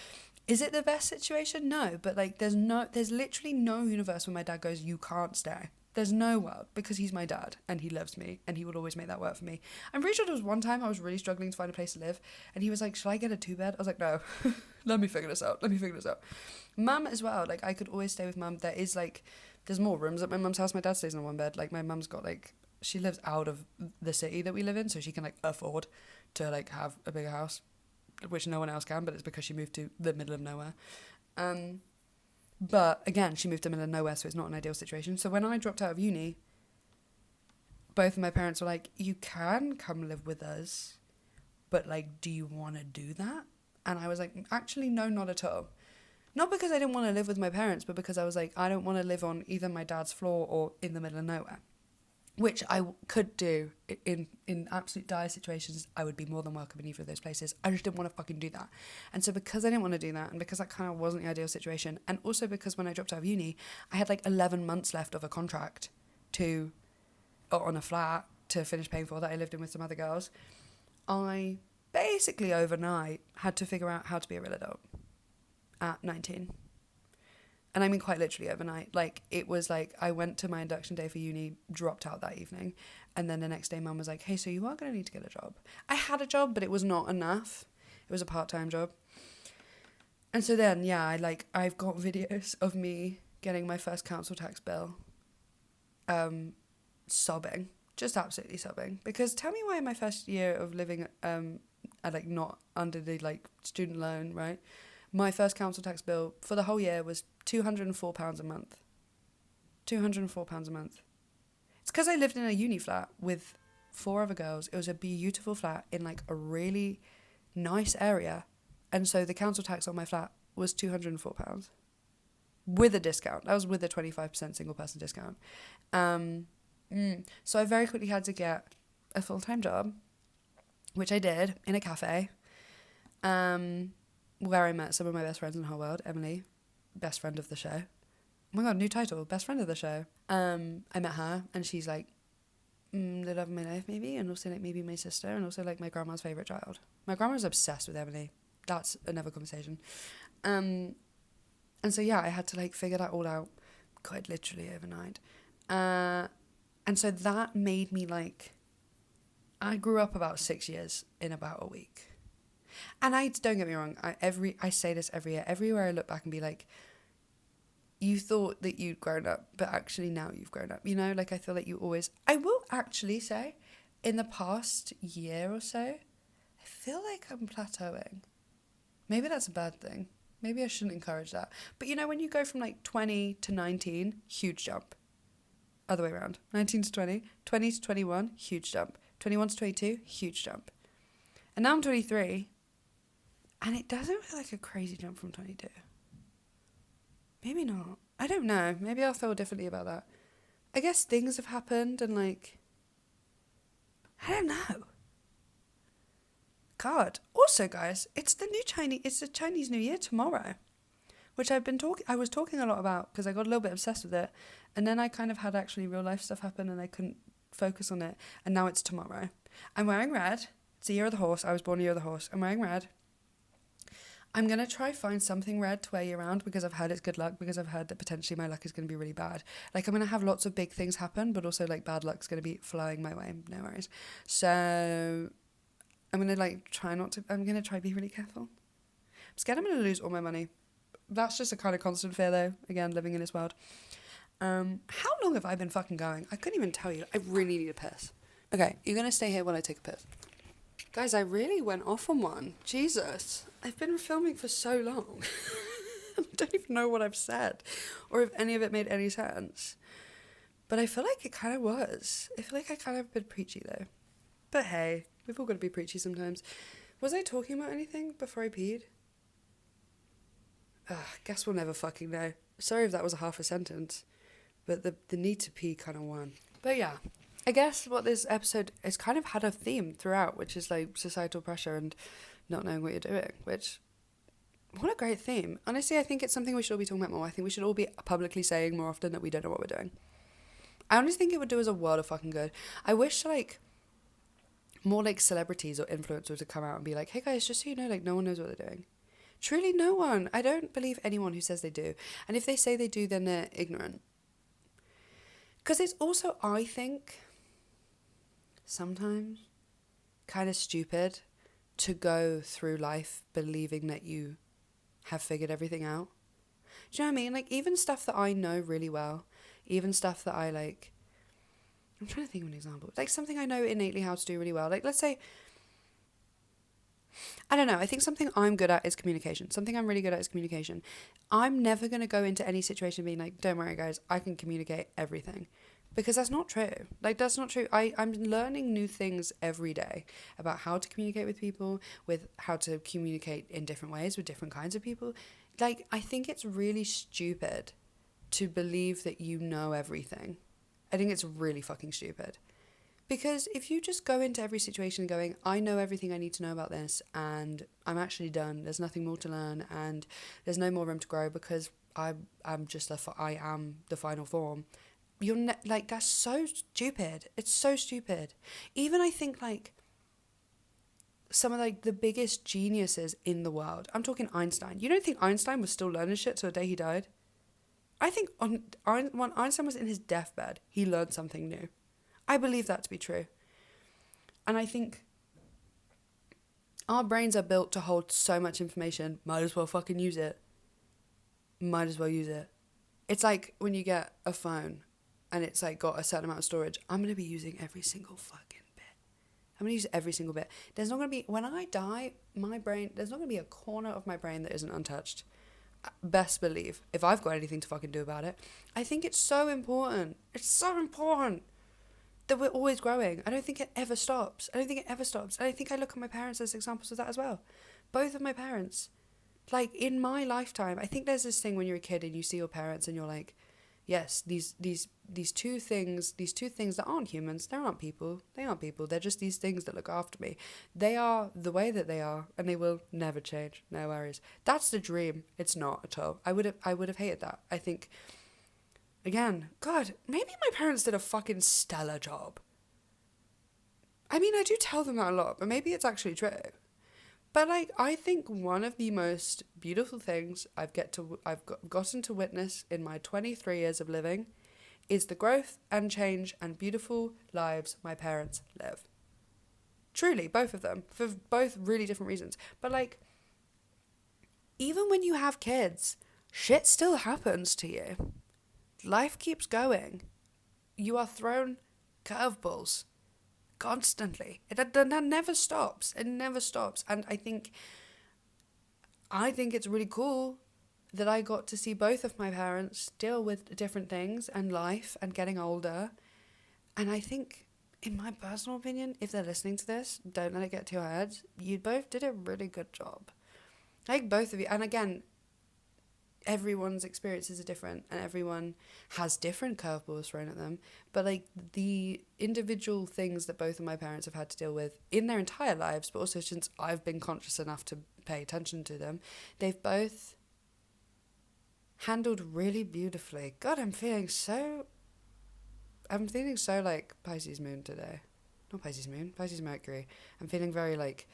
Is it the best situation? No, but, like, there's literally no universe where my dad goes, you can't stay. There's no world, because he's my dad and he loves me and he will always make that work for me. I'm pretty sure there was one time I was really struggling to find a place to live and he was like, should I get a 2-bed? I was like, no, let me figure this out. Mum as well, like, I could always stay with mum. There is, like, There's more rooms at my mum's house. My dad stays in one bed. Like, my mum's got, like, she lives out of the city that we live in, so she can, like, afford to, like, have a bigger house, which no one else can, but it's because she moved to the middle of nowhere. But, again, she moved to the middle of nowhere, so it's not an ideal situation. So when I dropped out of uni, both of my parents were like, you can come live with us, but, like, do you want to do that? And I was like, actually, no, not at all. Not because I didn't want to live with my parents, but because I was like, I don't want to live on either my dad's floor or in the middle of nowhere. Which I could do in absolute dire situations. I would be more than welcome in either of those places. I just didn't want to fucking do that. And so because I didn't want to do that, and because that kind of wasn't the ideal situation, and also because when I dropped out of uni, I had like 11 months left of a contract on a flat to finish paying for that I lived in with some other girls, I basically overnight had to figure out how to be a real adult at 19. And I mean quite literally overnight. Like, it was like I went to my induction day for uni, dropped out that evening, and then the next day mum was like, hey, so you are going to need to get a job. I had a job, but it was not enough. It was a part-time job. And so then, yeah, I've got videos of me getting my first council tax bill, sobbing, just absolutely sobbing. Because tell me why in my first year of living not under the like student loan, right? My first council tax bill for the whole year was £204 a month. £204 a month. It's because I lived in a uni flat with 4 other girls. It was a beautiful flat in like a really nice area. And so the council tax on my flat was £204 with a discount. That was with a 25% single person discount. So I very quickly had to get a full-time job, which I did in a cafe. Where I met some of my best friends in the whole world. Emily, best friend of the show. Oh my god, new title, best friend of the show. I met her, and she's like the love of my life, maybe, and also like maybe my sister, and also like my grandma's favourite child. My grandma's obsessed with Emily. That's another conversation. And so yeah, I had to like figure that all out quite literally overnight. And so that made me like, I grew up about 6 years in about a week. And don't get me wrong, I say this every year. Everywhere I look back and be like, you thought that you'd grown up, but actually now you've grown up. You know, like I feel like I will actually say, in the past year or so, I feel like I'm plateauing. Maybe that's a bad thing. Maybe I shouldn't encourage that. But you know, when you go from like 20 to 19, huge jump. Other way around. 19 to 20, 20 to 21, huge jump. 21 to 22, huge jump. And now I'm 23. And it doesn't feel like a crazy jump from 22. Maybe not. I don't know. Maybe I'll feel differently about that. I guess things have happened and like, I don't know. God. Also, guys, it's the Chinese New Year tomorrow, which I was talking a lot about because I got a little bit obsessed with it. And then I kind of had actually real life stuff happen and I couldn't focus on it. And now it's tomorrow. I'm wearing red. It's the year of the horse. I was born the year of the horse. I'm wearing red. I'm going to try find something red to wear year round because I've heard it's good luck, because I've heard that potentially my luck is going to be really bad. Like, I'm going to have lots of big things happen, but also, like, bad luck's going to be flowing my way. No worries. So, I'm going to, like, I'm going to try to be really careful. I'm scared I'm going to lose all my money. That's just a kind of constant fear, though, again, living in this world. How long have I been fucking going? I couldn't even tell you. I really need a piss. Okay, you're going to stay here while I take a piss. Guys, I really went off on one. Jesus. I've been filming for so long. I don't even know what I've said or if any of it made any sense. But I feel like it kind of was. I feel like I kind of been preachy though. But hey, we've all got to be preachy sometimes. Was I talking about anything before I peed? Guess we'll never fucking know. Sorry if that was a half a sentence. But the need to pee kind of won. But yeah. I guess what this episode has kind of had a theme throughout, which is like societal pressure and not knowing what you're doing, which, what a great theme. Honestly, I think it's something we should all be talking about more. I think we should all be publicly saying more often that we don't know what we're doing. I honestly think it would do us a world of fucking good. I wish like more like celebrities or influencers would come out and be like, hey guys, just so you know, like no one knows what they're doing. Truly no one. I don't believe anyone who says they do. And if they say they do, then they're ignorant. Because it's also, I think, sometimes kind of stupid to go through life believing that you have figured everything out. Do you know what I mean? Like, even stuff that I know really well, even stuff that I like. I'm trying to think of an example. Like something I know innately how to do really well. Like let's say, I don't know, I think something I'm good at is communication. Something I'm really good at is communication. I'm never going to go into any situation being like, don't worry guys, I can communicate everything. Because that's not true. Like, that's not true. I'm learning new things every day about how to communicate with people, with how to communicate in different ways with different kinds of people. Like, I think it's really stupid to believe that you know everything. I think it's really fucking stupid. Because if you just go into every situation going, I know everything I need to know about this and I'm actually done, there's nothing more to learn and there's no more room to grow because I am the final form. Like, that's so stupid. It's so stupid. Even I think like some of like the biggest geniuses in the world, I'm talking Einstein. You don't think Einstein was still learning shit till the day he died? I think when Einstein was in his deathbed, he learned something new. I believe that to be true. And I think our brains are built to hold so much information. Might as well fucking use it. Might as well use it. It's like when you get a phone and it's like got a certain amount of storage. I'm going to be using every single fucking bit. I'm going to use every single bit. There's not going to be, when I die, my brain, there's not going to be a corner of my brain that isn't untouched. Best believe, if I've got anything to fucking do about it. I think it's so important. It's so important that we're always growing. I don't think it ever stops. And I think I look at my parents as examples of that as well. Both of my parents. Like, in my lifetime, I think there's this thing when you're a kid and you see your parents and you're like, yes, these two things that aren't humans, they aren't people. They're just these things that look after me. They are the way that they are and they will never change. No worries. That's the dream. It's not at all. I would have hated that. I think, again, God, maybe my parents did a fucking stellar job. I mean, I do tell them that a lot, but maybe it's actually true. But like, I think one of the most beautiful things I've gotten to witness in my 23 years of living is the growth and change and beautiful lives my parents live. Truly, both of them, for both really different reasons. But like, even when you have kids, shit still happens to you. Life keeps going. You are thrown curveballs. Constantly. That never stops. It never stops. And I think it's really cool that I got to see both of my parents deal with different things and life and getting older. And I think, in my personal opinion, if they're listening to this, don't let it get to your heads. You both did a really good job. Like, both of you. And again, everyone's experiences are different and everyone has different curveballs thrown at them, but like the individual things that both of my parents have had to deal with in their entire lives, but also since I've been conscious enough to pay attention to them, they've both handled really beautifully. God, I'm feeling so like Pisces moon today. Not Pisces moon, Pisces Mercury. I'm feeling very like,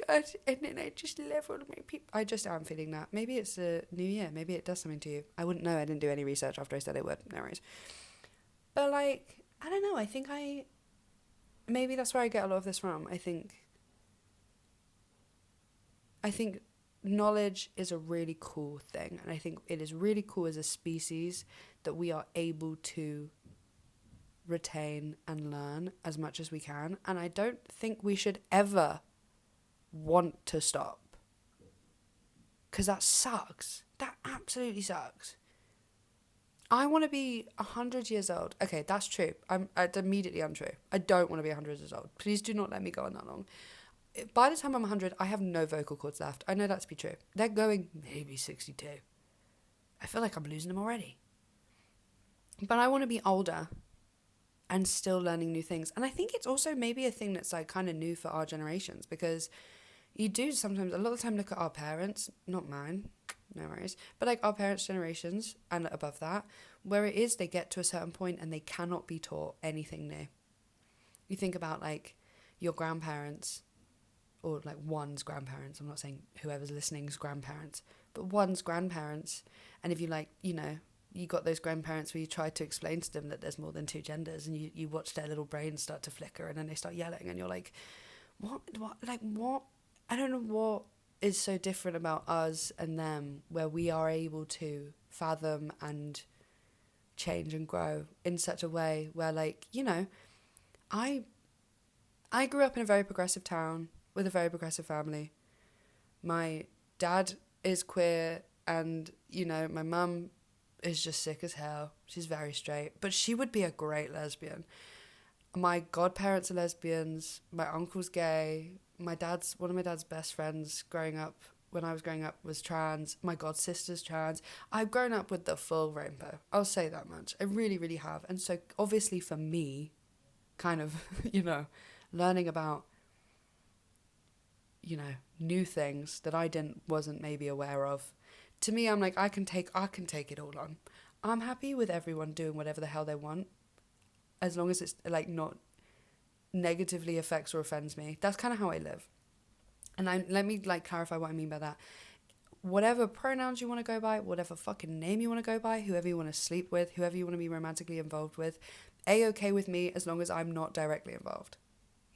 God, and then I just leveled my people. I just am feeling that. Maybe it's a new year. Maybe it does something to you. I wouldn't know. I didn't do any research after I said it would. No worries. But like, I don't know. I think maybe that's where I get a lot of this from. I think knowledge is a really cool thing. And I think it is really cool as a species that we are able to retain and learn as much as we can. And I don't think we should ever want to stop, because that sucks. That absolutely sucks. I want to be 100 years old. Okay, that's true. It's immediately untrue. I don't want to be 100 years old. Please do not let me go on that long. By the time I'm 100, I have no vocal cords left. I know that to be true. They're going maybe 62. I feel like I'm losing them already. But I want to be older and still learning new things. And I think it's also maybe a thing that's like kind of new for our generations, because you do sometimes, a lot of the time, look at our parents, not mine, no worries, but like our parents' generations and above that, where it is they get to a certain point and they cannot be taught anything new. You think about like your grandparents, or like one's grandparents, I'm not saying whoever's listening's grandparents, but one's grandparents, and if you like, you know, you got those grandparents where you try to explain to them that there's more than two genders, and you watch their little brains start to flicker and then they start yelling and you're like, what, I don't know what is so different about us and them, where we are able to fathom and change and grow in such a way where, like, you know, I grew up in a very progressive town with a very progressive family. My dad is queer, and, you know, my mum is just sick as hell. She's very straight, but she would be a great lesbian. My godparents are lesbians. My uncle's gay. One of my dad's best friends when I was growing up was trans. My god sister's trans. I've grown up with the full rainbow. I'll say that much. I really, really have. And so obviously for me, kind of, you know, learning about, you know, new things that I wasn't maybe aware of. To me, I'm like, I can take it all on. I'm happy with everyone doing whatever the hell they want, as long as it's, like, not negatively affects or offends me. That's kind of how I live. And let me, like, clarify what I mean by that. Whatever pronouns you want to go by, whatever fucking name you want to go by, whoever you want to sleep with, whoever you want to be romantically involved with, A-okay with me as long as I'm not directly involved.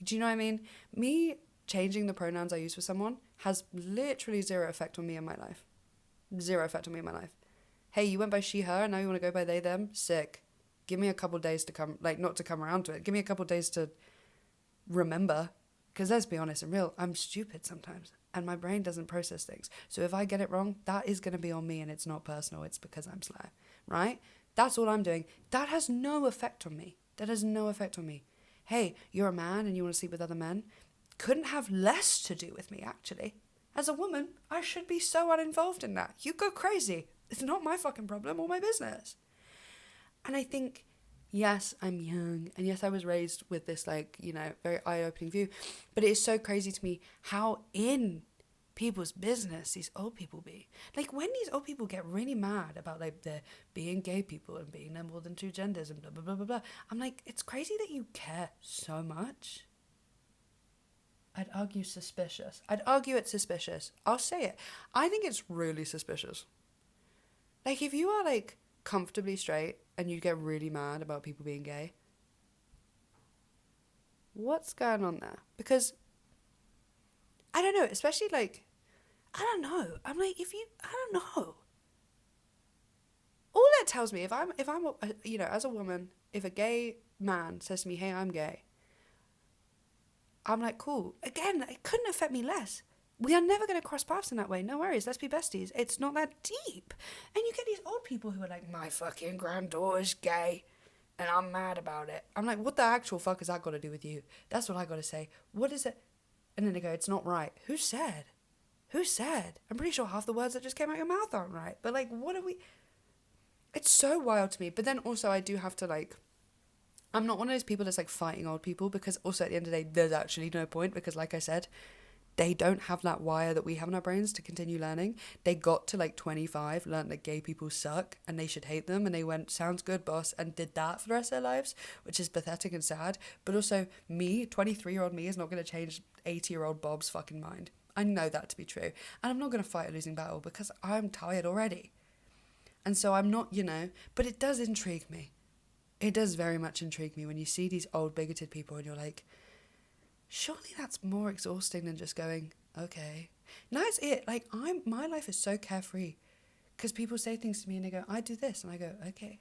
Do you know what I mean? Me changing the pronouns I use for someone has literally zero effect on me in my life. Zero effect on me in my life. Hey, you went by she, her, and now you want to go by they, them? Sick. Give me a couple days to come, like, not to come around to it. Give me a couple days to remember. Because let's be honest and real, I'm stupid sometimes. And my brain doesn't process things. So if I get it wrong, that is going to be on me, and it's not personal. It's because I'm slow, right? That's all I'm doing. That has no effect on me. That has no effect on me. Hey, you're a man and you want to sleep with other men? Couldn't have less to do with me, actually. As a woman, I should be so uninvolved in that. You go crazy. It's not my fucking problem or my business. And I think, yes, I'm young. And yes, I was raised with this, like, you know, very eye-opening view. But it is so crazy to me how in people's business these old people be. Like, when these old people get really mad about, like, the being gay people and being more than two genders and blah, blah, blah, blah, blah. I'm like, it's crazy that you care so much. I'd argue suspicious. I'd argue it's suspicious. I'll say it. I think it's really suspicious. Like, if you are, like, comfortably straight and you get really mad about people being gay, what's going on there? Because, I don't know, especially, like, I don't know. I'm like, I don't know. All that tells me, if I'm, you know, as a woman, if a gay man says to me, hey, I'm gay, I'm like, cool. Again, it couldn't affect me less. We are never going to cross paths in that way. No worries. Let's be besties. It's not that deep. And you get these old people who are like, my fucking granddaughter's gay and I'm mad about it. I'm like, what the actual fuck has that got to do with you? That's what I got to say. What is it? And then they go, it's not right. Who said? Who said? I'm pretty sure half the words that just came out your mouth aren't right. But, like, what are we... It's so wild to me. But then also I do have to, like... I'm not one of those people that's, like, fighting old people, because also at the end of the day, there's actually no point, because, like I said, they don't have that wire that we have in our brains to continue learning. They got to, like, 25, learned that gay people suck and they should hate them, and they went, sounds good, boss, and did that for the rest of their lives, which is pathetic and sad. But also, me, 23-year-old me, is not going to change 80-year-old Bob's fucking mind. I know that to be true. And I'm not going to fight a losing battle, because I'm tired already. And so I'm not, you know, but it does intrigue me. It does very much intrigue me when you see these old bigoted people and you're like, surely that's more exhausting than just going, okay. And that's it. Like, my life is so carefree, because people say things to me and they go, I do this. And I go, okay.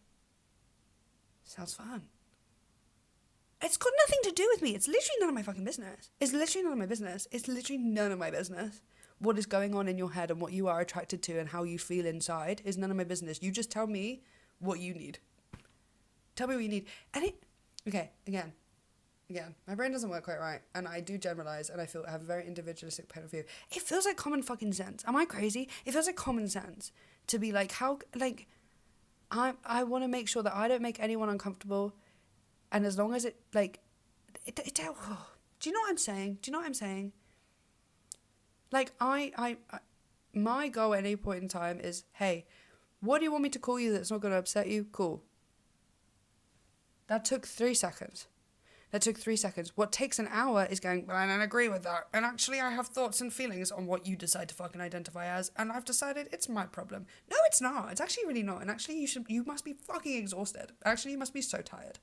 Sounds fun. It's got nothing to do with me. It's literally none of my fucking business. It's literally none of my business. It's literally none of my business. What is going on in your head and what you are attracted to and how you feel inside is none of my business. You just tell me what you need. Tell me what you need. And okay, again, my brain doesn't work quite right, and I do generalize, and I have a very individualistic point of view. It feels like common fucking sense. Am I crazy? It feels like common sense to be like, how, like, I want to make sure that I don't make anyone uncomfortable, and as long as it, like, do you know what I'm saying? Do you know what I'm saying? Like, my goal at any point in time is, hey, what do you want me to call you that's not going to upset you? Cool. That took 3 seconds. What takes an hour is going, well, I don't agree with that. And actually, I have thoughts and feelings on what you decide to fucking identify as. And I've decided it's my problem. No, it's not. It's actually really not. And actually, you must be fucking exhausted. Actually, you must be so tired.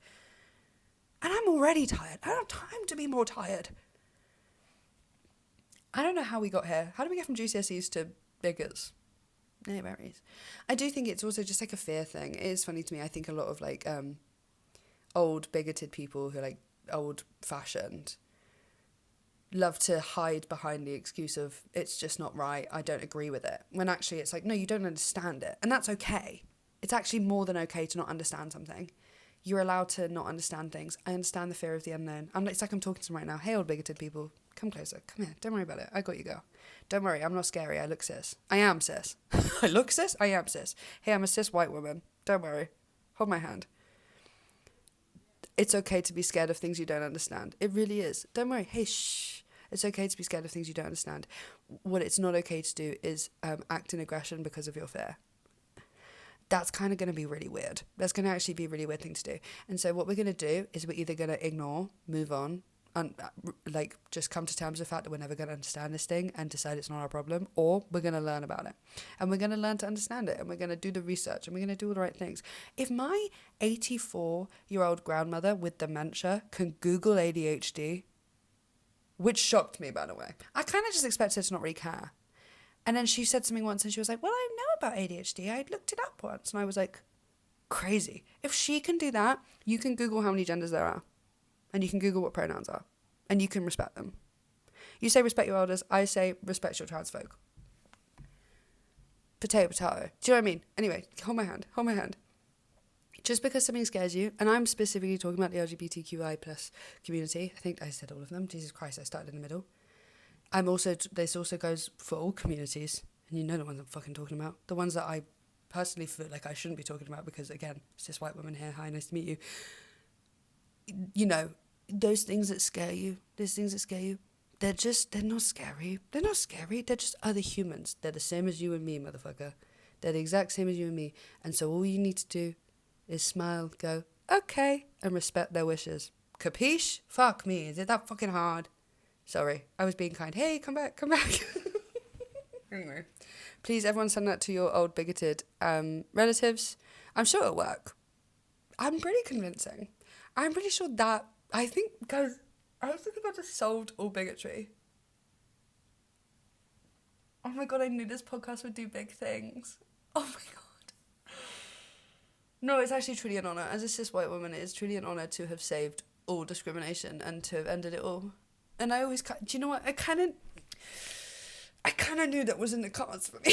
And I'm already tired. I don't have time to be more tired. I don't know how we got here. How did we get from GCSEs to biggers? No worries. I do think it's also just like a fear thing. It is funny to me. I think a lot of like old bigoted people who are like old fashioned love to hide behind the excuse of it's just not right, I don't agree with it, when actually it's like, no, you don't understand it, and that's okay. It's actually more than okay to not understand something. You're allowed to not understand things. I understand the fear of the unknown. It's like I'm talking to them right now. Hey, old bigoted people, come closer, come here, don't worry about it, I got you, girl. Don't worry, I'm not scary, I look cis. I am cis. I look cis, I am cis. Hey, I'm a cis white woman, don't worry, hold my hand. It's okay to be scared of things you don't understand. It really is. Don't worry. Hey, shh. It's okay to be scared of things you don't understand. What it's not okay to do is act in aggression because of your fear. That's kind of going to be really weird. That's going to actually be a really weird thing to do. And so what we're going to do is we're either going to ignore, move on, and like just come to terms with the fact that we're never going to understand this thing and decide it's not our problem, or we're going to learn about it and we're going to learn to understand it and we're going to do the research and we're going to do all the right things. If my 84-year-old grandmother with dementia can Google ADHD, which shocked me, by the way, I kind of just expected her to not really care. And then she said something once and she was like, well, I know about ADHD, I looked it up once. And I was like, crazy. If she can do that, you can Google how many genders there are. And you can Google what pronouns are. And you can respect them. You say respect your elders. I say respect your trans folk. Potato, potato. Do you know what I mean? Anyway, hold my hand. Hold my hand. Just because something scares you, and I'm specifically talking about the LGBTQI plus community. I think I said all of them. Jesus Christ, I started in the middle. This also goes for all communities. And you know the ones I'm fucking talking about. The ones that I personally feel like I shouldn't be talking about because, again, it's just white women here. Hi, nice to meet you. You know, those things that scare you, they're not scary. They're not scary. They're just other humans. They're the same as you and me, motherfucker. They're the exact same as you and me. And so all you need to do is smile, go, okay, and respect their wishes. Capiche? Fuck me. Is it that fucking hard? Sorry, I was being kind. Hey, come back. Anyway, please, everyone send that to your old bigoted relatives. I'm sure it'll work. I'm pretty convincing. I'm pretty sure that, I think, guys, I was thinking about just solved all bigotry. Oh my god, I knew this podcast would do big things. Oh my god. No, it's actually truly an honour. As a cis white woman, it is truly an honour to have saved all discrimination and to have ended it all. And I always, do you know what, I kind of knew that was in the cards for me.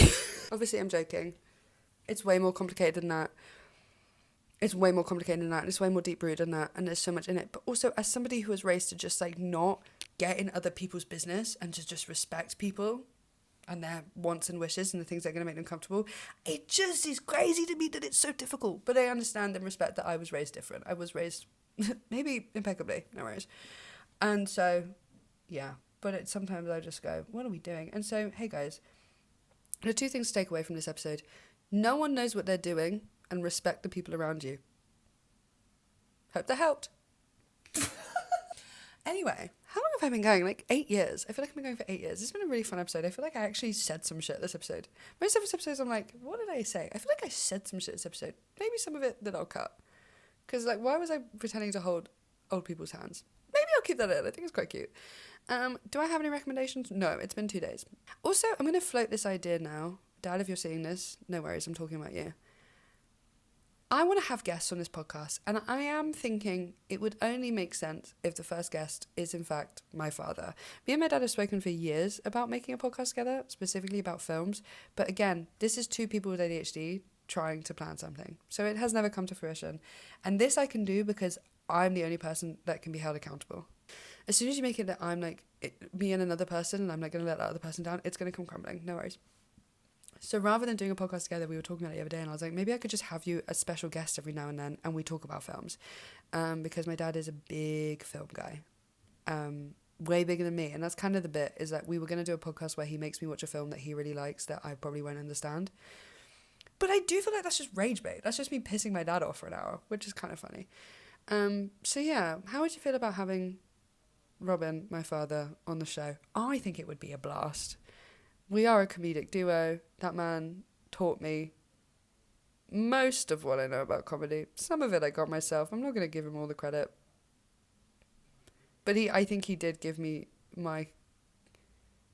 Obviously, I'm joking. It's way more complicated than that. It's way more complicated than that, and it's way more deep-rooted than that, and there's so much in it. But also, as somebody who was raised to just, like, not get in other people's business and to just respect people and their wants and wishes and the things that are going to make them comfortable, it just is crazy to me that it's so difficult. But I understand and respect that I was raised different. I was raised, maybe impeccably, no worries. And so, yeah. But sometimes I just go, what are we doing? And so, hey, guys, there are two things to take away from this episode. No one knows what they're doing, and respect the people around you. Hope that helped. Anyway, how long have I been going? Like 8 years. I feel like I've been going for 8 years. It's been a really fun episode. I feel like I actually said some shit this episode. Most of these episodes I'm like, what did I say? I feel like I said some shit this episode. Maybe some of it that I'll cut. Because, like, why was I pretending to hold old people's hands? Maybe I'll keep that in. I think it's quite cute. Do I have any recommendations? No, it's been 2 days. Also, I'm going to float this idea now. Dad, if you're seeing this, no worries, I'm talking about you. I want to have guests on this podcast, and I am thinking it would only make sense if the first guest is, in fact, my father. Me and my dad have spoken for years about making a podcast together, specifically about films. But again, this is two people with ADHD trying to plan something. So it has never come to fruition. And this I can do because I'm the only person that can be held accountable. As soon as you make it that I'm like me and another person and I'm like going to let that other person down, it's going to come crumbling. No worries. So rather than doing a podcast together, we were talking about it the other day and I was like, maybe I could just have you a special guest every now and then and we talk about films. Because my dad is a big film guy. Way bigger than me. And that's kind of the bit, is that we were going to do a podcast where he makes me watch a film that he really likes that I probably won't understand. But I do feel like that's just rage bait. That's just me pissing my dad off for an hour, which is kind of funny. So yeah, how would you feel about having Robin, my father, on the show? I think it would be a blast. We are a comedic duo. That man taught me most of what I know about comedy. Some of it I got myself. I'm not going to give him all the credit. But I think he did give me my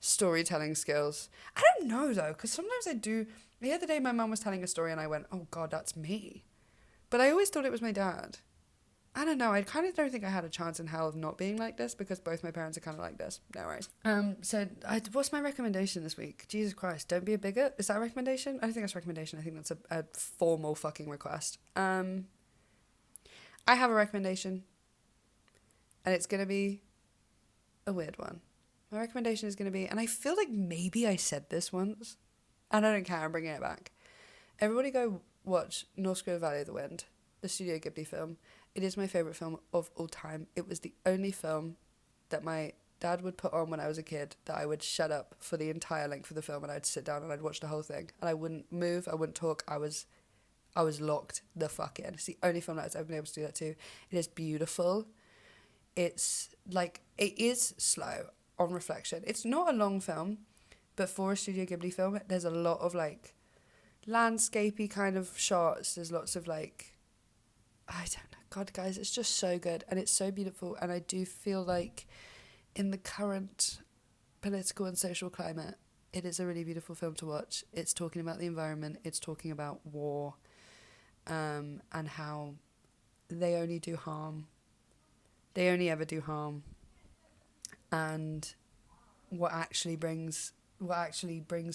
storytelling skills. I don't know, though, because sometimes I do The other day my mum was telling a story and I went, oh God, that's me. But I always thought it was my dad. I don't know, I kind of don't think I had a chance in hell of not being like this because both my parents are kind of like this. No worries. What's my recommendation this week? Jesus Christ, don't be a bigot. Is that a recommendation? I don't think that's a recommendation. I think that's a formal fucking request. I have a recommendation and it's going to be a weird one. My recommendation is going to be, and I feel like maybe I said this once, and I don't care, I'm bringing it back. Everybody go watch North Valley of the Wind, the Studio Ghibli film. It is my favourite film of all time. It was the only film that my dad would put on when I was a kid that I would shut up for the entire length of the film and I'd sit down and I'd watch the whole thing. And I wouldn't move, I wouldn't talk, I was locked the fuck in. It's the only film that I've been able to do that to. It is beautiful. It's like, it is slow on reflection. It's not a long film, but for a Studio Ghibli film, there's a lot of like landscapey kind of shots. There's lots of like, I don't know. God, guys, it's just so good and it's so beautiful. And I do feel like in the current political and social climate, it is a really beautiful film to watch. It's talking about the environment. It's talking about war, and how they only do harm. They only ever do harm. And what actually brings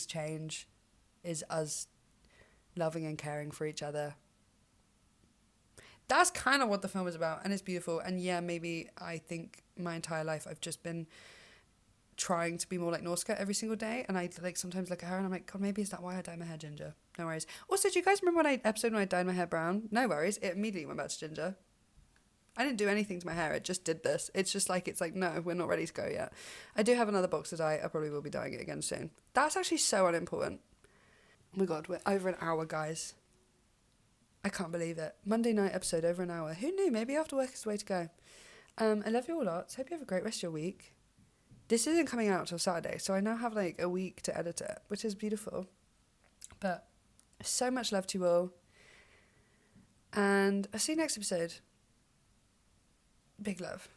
change is us loving and caring for each other. That's kind of what the film is about, and it's beautiful. And yeah, maybe I think my entire life I've just been trying to be more like Norska every single day, and I like sometimes look at her and I'm like, God, maybe is that why I dye my hair ginger? No worries. Also, do you guys remember when I dyed my hair brown? No worries, it immediately went back to ginger. I didn't do anything to my hair, it just did this. It's just like, it's like, no, we're not ready to go yet. I do have another box to dye, I probably will be dyeing it again soon. That's actually so unimportant. Oh my God, we're over an hour, guys. I can't believe it. Monday night episode, over an hour. Who knew? Maybe after work is the way to go. I love you all lots. Hope you have a great rest of your week. This isn't coming out till Saturday, so I now have like a week to edit it, which is beautiful. But so much love to you all. And I'll see you next episode. Big love.